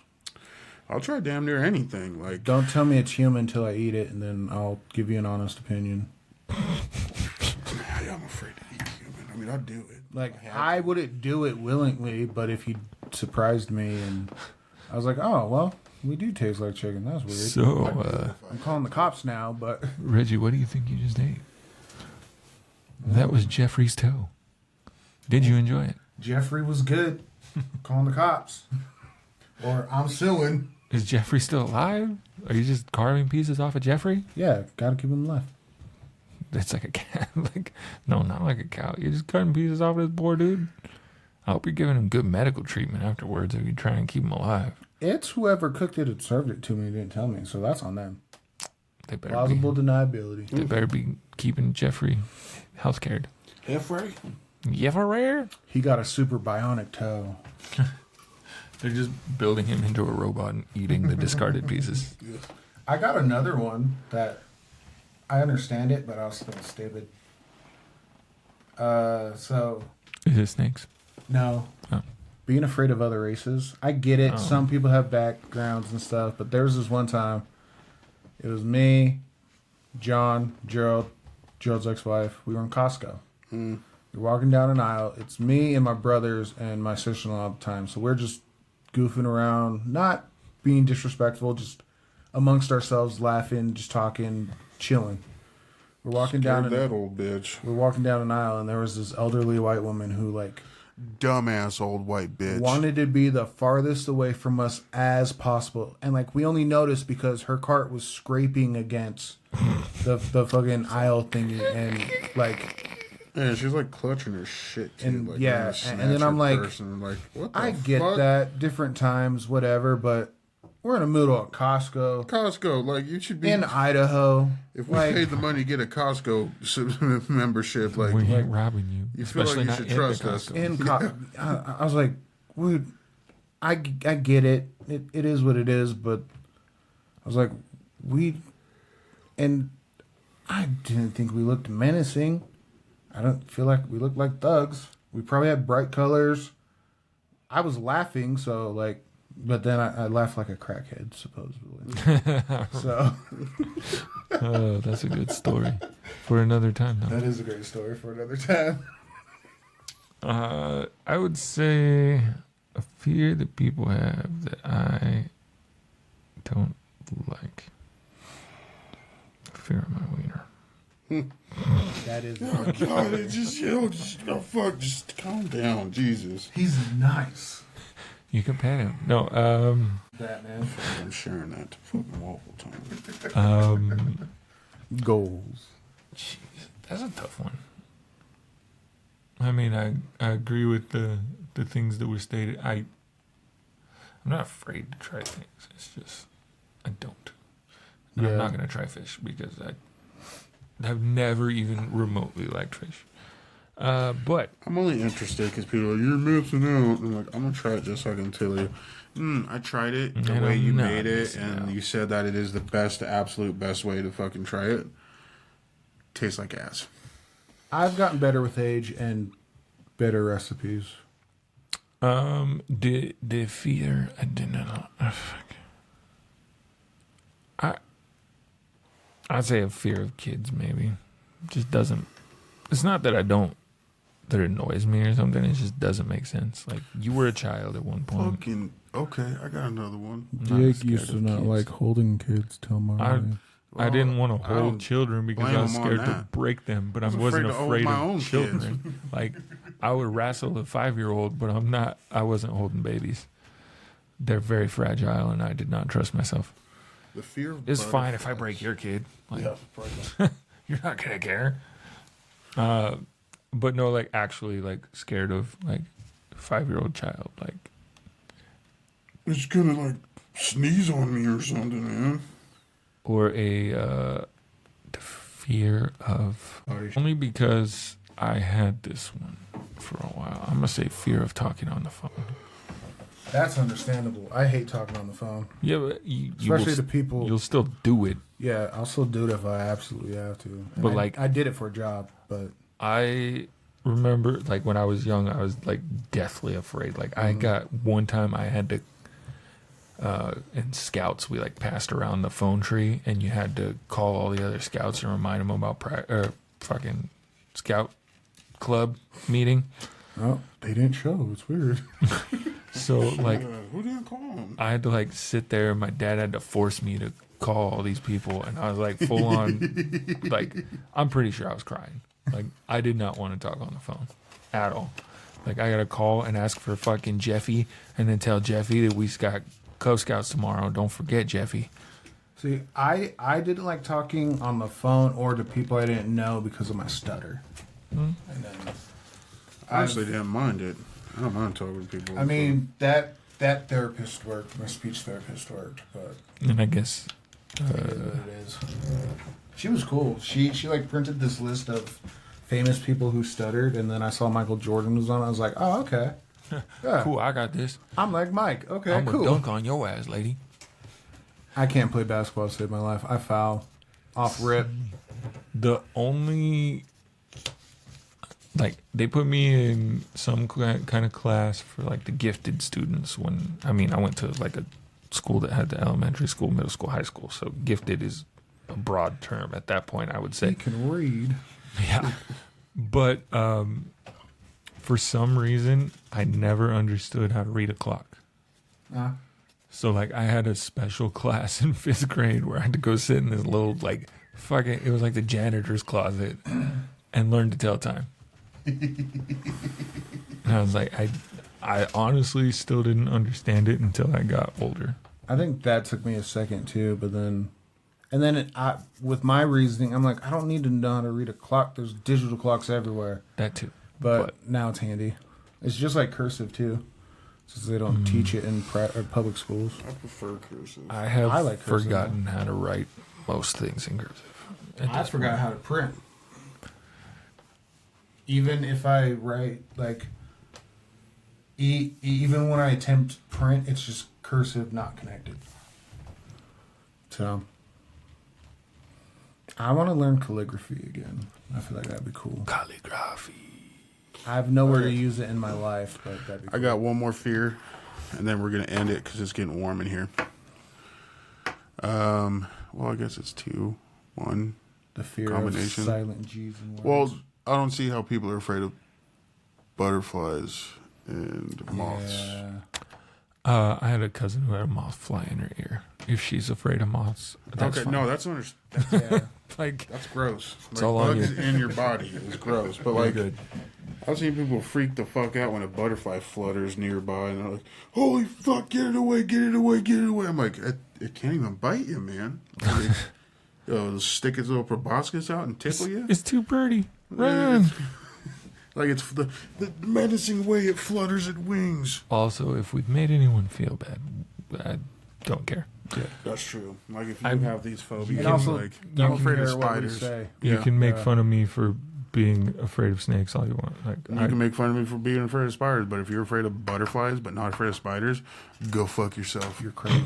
B: I'll try damn near anything. Like
D: Don't tell me it's human until I eat it, and then I'll give you an honest opinion.
B: I'm afraid to eat human. I mean, I'd do it.
D: Like, I wouldn't do it willingly, but if you surprised me and I was like, oh, well, we do taste like chicken. That's weird.
C: So,
D: I'm calling the cops now, but
C: Reggie, what do you think you just ate? That was Jeffrey's toe. Did you enjoy it?
D: Jeffrey was good. Calling the cops. Or I'm suing.
C: Is Jeffrey still alive? Are you just carving pieces off of Jeffrey?
D: Yeah, gotta keep him alive.
C: It's like a cat. Like, no, not like a cow. You're just cutting pieces off of this poor dude. I hope you're giving him good medical treatment afterwards if you try and keep him alive.
D: It's whoever cooked it and served it to me and didn't tell me, so that's on them.
C: They better
D: Plausible deniability.
C: They better be keeping Jeffrey health cared.
B: Jeffrey?
C: Jeffrey?
D: He got a super bionic toe.
C: They're just building him into a robot and eating the discarded pieces.
D: I got another one that I understand it, but I also think it's stupid. So
C: Is it snakes?
D: no.
C: Oh.
D: Being afraid of other races. I get it.
C: Oh.
D: Some people have backgrounds and stuff, but there was this one time. It was me, John, Gerald's ex-wife. We were in Costco. We're walking down an aisle. It's me and my brothers and my sister-in-law at the time. So we're just goofing around, not being disrespectful, just amongst ourselves, laughing, just talking, chilling. We're walking down
B: Scared that old bitch.
D: we're walking down an aisle, and there was this elderly white woman who, like,
B: dumbass old white bitch.
D: wanted to be the farthest away from us as possible. And like we only noticed because her cart was scraping against the fucking aisle thingy, and like
B: Yeah, she's like clutching her shit too.
D: And
B: like,
D: yeah,
B: trying to
D: and
B: snatch
D: then I'm
B: her
D: like,
B: purse and like, what the
D: I get
B: fuck?
D: that different times, whatever, but we're in the middle of Costco
B: Costco, like you should be
D: in Idaho.
B: If we
D: like,
B: paid the money to get a Costco membership, like
C: We ain't robbing you.
B: you feel like
C: Especially
B: you
C: not
B: should
C: in
B: trust
C: the
B: us.
C: Costco.
D: I was like, dude, I get it. It is what it is, but I was like, and I didn't think we looked menacing. I don't feel like we looked like thugs. We probably had bright colors. I was laughing, so like, but then I laughed like a crackhead, supposedly. So
C: Oh, that's a good story for another time, though.
D: that is a great story for another time.
C: I would say a fear that people have that I don't like. Fear of my wiener.
D: That is.
B: Oh God, it just fuck, just calm down, Jesus.
D: He's nice.
C: You can pet him. No,
D: That man.
B: I'm sharing that to fucking Waffle time.
D: Goals.
C: jeez, that's a tough one. I mean, I agree with the things that were stated. I'm not afraid to try things. It's just I don't. And I'm
D: Yeah.
C: not gonna try fish because I've never even remotely liked fish. But
B: I'm only interested because people are like, you're missing out. I'm like, I'm gonna try it just so I can tell you. I tried it the
C: And
B: way
C: I'm
B: you
C: not
B: made it,
C: missing
B: and
C: out.
B: you said that it is the best, the absolute best way to fucking try it. Tastes like ass.
D: I've gotten better with age and better recipes.
C: the fear I did not. I'd say a fear of kids, maybe. Just doesn't. It's not that I don't. That it annoys me or something. It just doesn't make sense. Like you were a child at one point.
B: Fucking okay, I got another one.
C: I'm not
D: Jake used to
B: of
D: not
B: kids.
D: like holding kids till my
C: I didn't want to
B: I don't
C: hold children because
B: blame
C: I was
B: them on
C: scared to
B: that.
C: break them, but I
B: was
C: wasn't
B: afraid to hold
C: afraid
B: my
C: of
B: own kids.
C: children. Like I would wrestle a 5-year-old, but I wasn't holding babies. They're very fragile, and I did not trust myself.
B: The fear of
C: It's fine if I
B: butterflies.
C: break your kid. Like,
D: Yeah,
C: you're not gonna care. But no, like actually, like scared of like a 5-year-old child. Like
B: It's gonna like sneeze on me or something, man.
C: or the fear of only because I had this one for a while. I'm gonna say fear of talking on the phone.
D: That's understandable. I hate talking on the phone,
C: Yeah, but you
D: especially
C: will,
D: to people.
C: you'll still do it.
D: Yeah, I'll still do it if I absolutely have to. And
C: But,
D: I,
C: like-
D: I did it for a job, but
C: I remember like when I was young, I was like deathly afraid. Like I got one time I had to in scouts we like passed around the phone tree, and you had to call all the other scouts and remind them about fucking scout club meeting.
D: oh, they didn't show. It's weird.
C: So like
B: Who didn't call him?
C: I had to like sit there, and my dad had to force me to call all these people, and I was like full on like I'm pretty sure I was crying. Like I did not want to talk on the phone at all. Like I gotta call and ask for fucking Jeffy, and then tell Jeffy that we got Cub Scouts tomorrow. Don't forget Jeffy.
D: See, I didn't like talking on the phone or to people I didn't know because of my stutter. And then
B: I actually didn't mind it. I don't mind talking to people.
D: I mean that therapist worked. My speech therapist worked, but
C: And I guess
D: it is what it is. She was cool. She like printed this list of famous people who stuttered, and then I saw Michael Jordan was on it. I was like, oh, okay. Yeah.
C: cool. I got this.
D: I'm like Mike. Okay,
C: I'm
D: cool.
C: gonna dunk on your ass, lady.
D: I can't play basketball to save my life. I foul off rip.
C: The only like they put me in some kind of class for like the gifted students when I went to like a school that had the elementary school, middle school, high school, so gifted is a broad term at that point, I would say.
D: You can read.
C: Yeah. But for some reason I never understood how to read a clock. So like I had a special class in 5th grade where I had to go sit in this little like fucking it was like the janitor's closet and learn to tell time. And And I was like, I honestly still didn't understand it until I got older.
D: I think that took me a second too, but then, and then with my reasoning, I'm like, I don't need to know how to read a clock. There's digital clocks everywhere.
C: That too.
D: But now it's handy. It's just like cursive too, since they don't teach it in public schools.
B: I prefer cursive.
C: I have
D: I like cursive,
C: forgotten how to write most things in cursive.
D: I forgot how to print. Even if I write like, even when I attempt print, it's just cursive, not connected. So, I want to learn calligraphy again. I feel like that'd be cool.
C: Calligraphy.
D: I have nowhere to use it in my life, but that'd be cool.
B: I got one more fear, and then we're gonna end it because it's getting warm in here. Well, I guess it's 2, 1.
D: The fear
B: combination.
D: of silent G's and words.
B: Well, I don't see how people are afraid of butterflies and moths.
D: Yeah.
C: I had a cousin who had a moth fly in her ear. If she's afraid of moths, that's
B: Okay,
C: fine.
B: no, that's
D: Yeah.
C: like
B: that's gross. Like,
C: all on
B: bugs
C: you.
B: in your body is gross. But like,
C: good.
B: I've seen people freak the fuck out when a butterfly flutters nearby, and they're like, "Holy fuck, get it away, get it away, get it away!" I'm like, it can't even bite you, man. Like, it'll stick its little proboscis out and tickle you.
C: It's too pretty. Run.
B: Like it's the menacing way it flutters its wings.
C: Also, if we've made anyone feel bad, I don't care.
B: Yeah, that's true. Like if you
C: I'm-
B: have these phobias,
D: And also,
B: like
D: you
B: I'm
D: can
B: afraid of
D: hear what we
B: spiders.
D: say.
C: You
B: Yeah.
C: can make
D: Yeah.
C: fun of me for being afraid of snakes all you want. Like
B: You can make fun of me for being afraid of spiders, but if you're afraid of butterflies but not afraid of spiders, go fuck yourself.
D: You're crazy.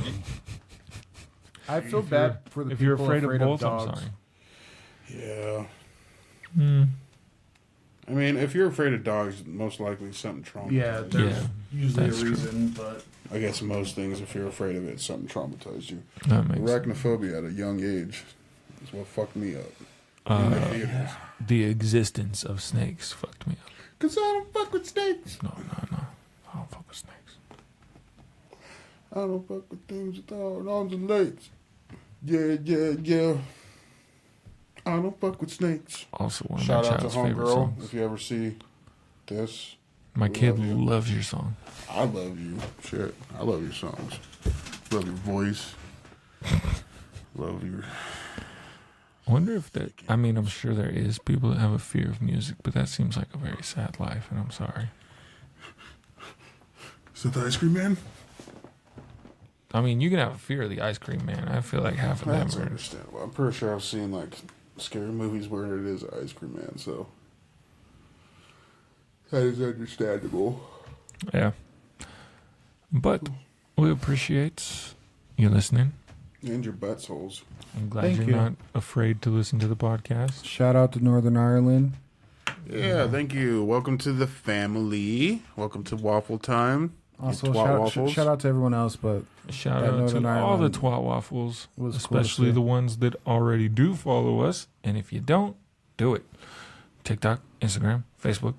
D: I feel bad for the
C: if
D: people
C: you're afraid of both, I'm
D: dogs.
C: sorry.
B: Yeah.
C: Hmm.
B: I mean, if you're afraid of dogs, most likely something traumatized.
D: Yeah, there's
C: Yeah,
D: usually a
C: that's true.
D: reason, but
B: I guess most things, if you're afraid of it, something traumatized you.
C: That makes sense.
B: Arachnophobia at a young age is what fucked me up. In the theaters.
C: The existence of snakes fucked me up.
B: Cause I don't fuck with snakes.
C: No. I don't fuck with snakes.
B: I don't fuck with things without arms and legs. Yeah. I don't fuck with snakes.
C: Also, one of
B: Shout
C: my
B: out to
C: child's favorite
B: Homegirl.
C: songs.
B: If you ever see this,
C: My kid
B: love you.
C: loves your song.
B: I love you. Shit, I love your songs. Love your voice. Love your.
C: I wonder if that. I mean, I'm sure there is people that have a fear of music, but that seems like a very sad life, and I'm sorry.
B: Is that the ice cream man?
C: I mean, you can have a fear of the ice cream man. I feel like half of them
B: That's
C: are.
B: understandable. I'm pretty sure I've seen like scary movies where it is ice cream man, so that is understandable.
C: Yeah. But we appreciate you listening.
B: And your buttholes.
C: I'm glad
D: Thank
C: you're
D: you.
C: not afraid to listen to the podcast.
D: shout out to Northern Ireland.
B: Yeah, thank you. Welcome to the family. Welcome to Waffle Time.
D: Also,
B: You twat waffles.
D: shout out to everyone else, but
C: Shout
D: That
C: out
D: Northern
C: to all the
D: Ireland
C: twat waffles,
D: was cool to
C: especially
D: see.
C: the ones that already do follow us. And if you don't, do it. TikTok, Instagram, Facebook,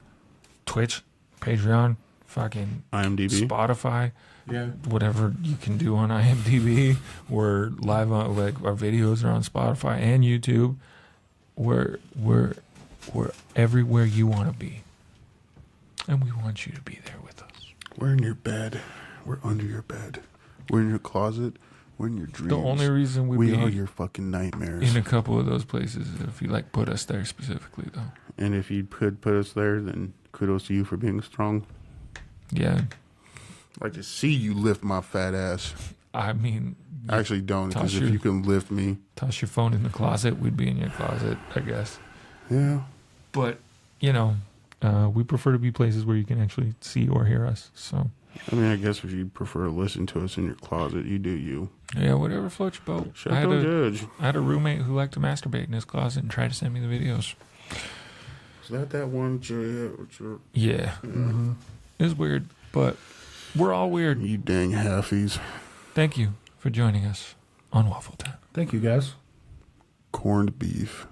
C: Twitch, Patreon, fucking
B: IMDb.
C: Spotify,
D: yeah,
C: whatever you can do on IMDb. We're live on, like, our videos are on Spotify and YouTube. We're everywhere you want to be, and we want you to be there with us.
B: We're in your bed. We're under your bed. We're in your closet. We're in your dreams.
C: The only reason
B: we
C: we
B: are
C: be
B: your fucking nightmares.
C: in a couple of those places is if you like put us there specifically, though.
B: And if you could put us there, then kudos to you for being strong.
C: Yeah,
B: I like to see you lift my fat ass.
C: I mean,
B: I actually don't, because
C: Toss
B: if
C: your-
B: you can lift me,
C: toss your phone in the closet, we'd be in your closet, I guess.
B: yeah.
C: But you know, we prefer to be places where you can actually see or hear us. So
B: I mean, I guess if you prefer to listen to us in your closet, you do you.
C: yeah, whatever floats your boat.
B: Shut
C: I
B: don't judge.
C: had a roommate who liked to masturbate in his closet and try to send me the videos.
B: Is that one?
C: Yeah, it was weird, but we're all weird.
B: You dang halfies.
C: Thank you for joining us on Waffle Time.
D: thank you guys.
B: Corned beef.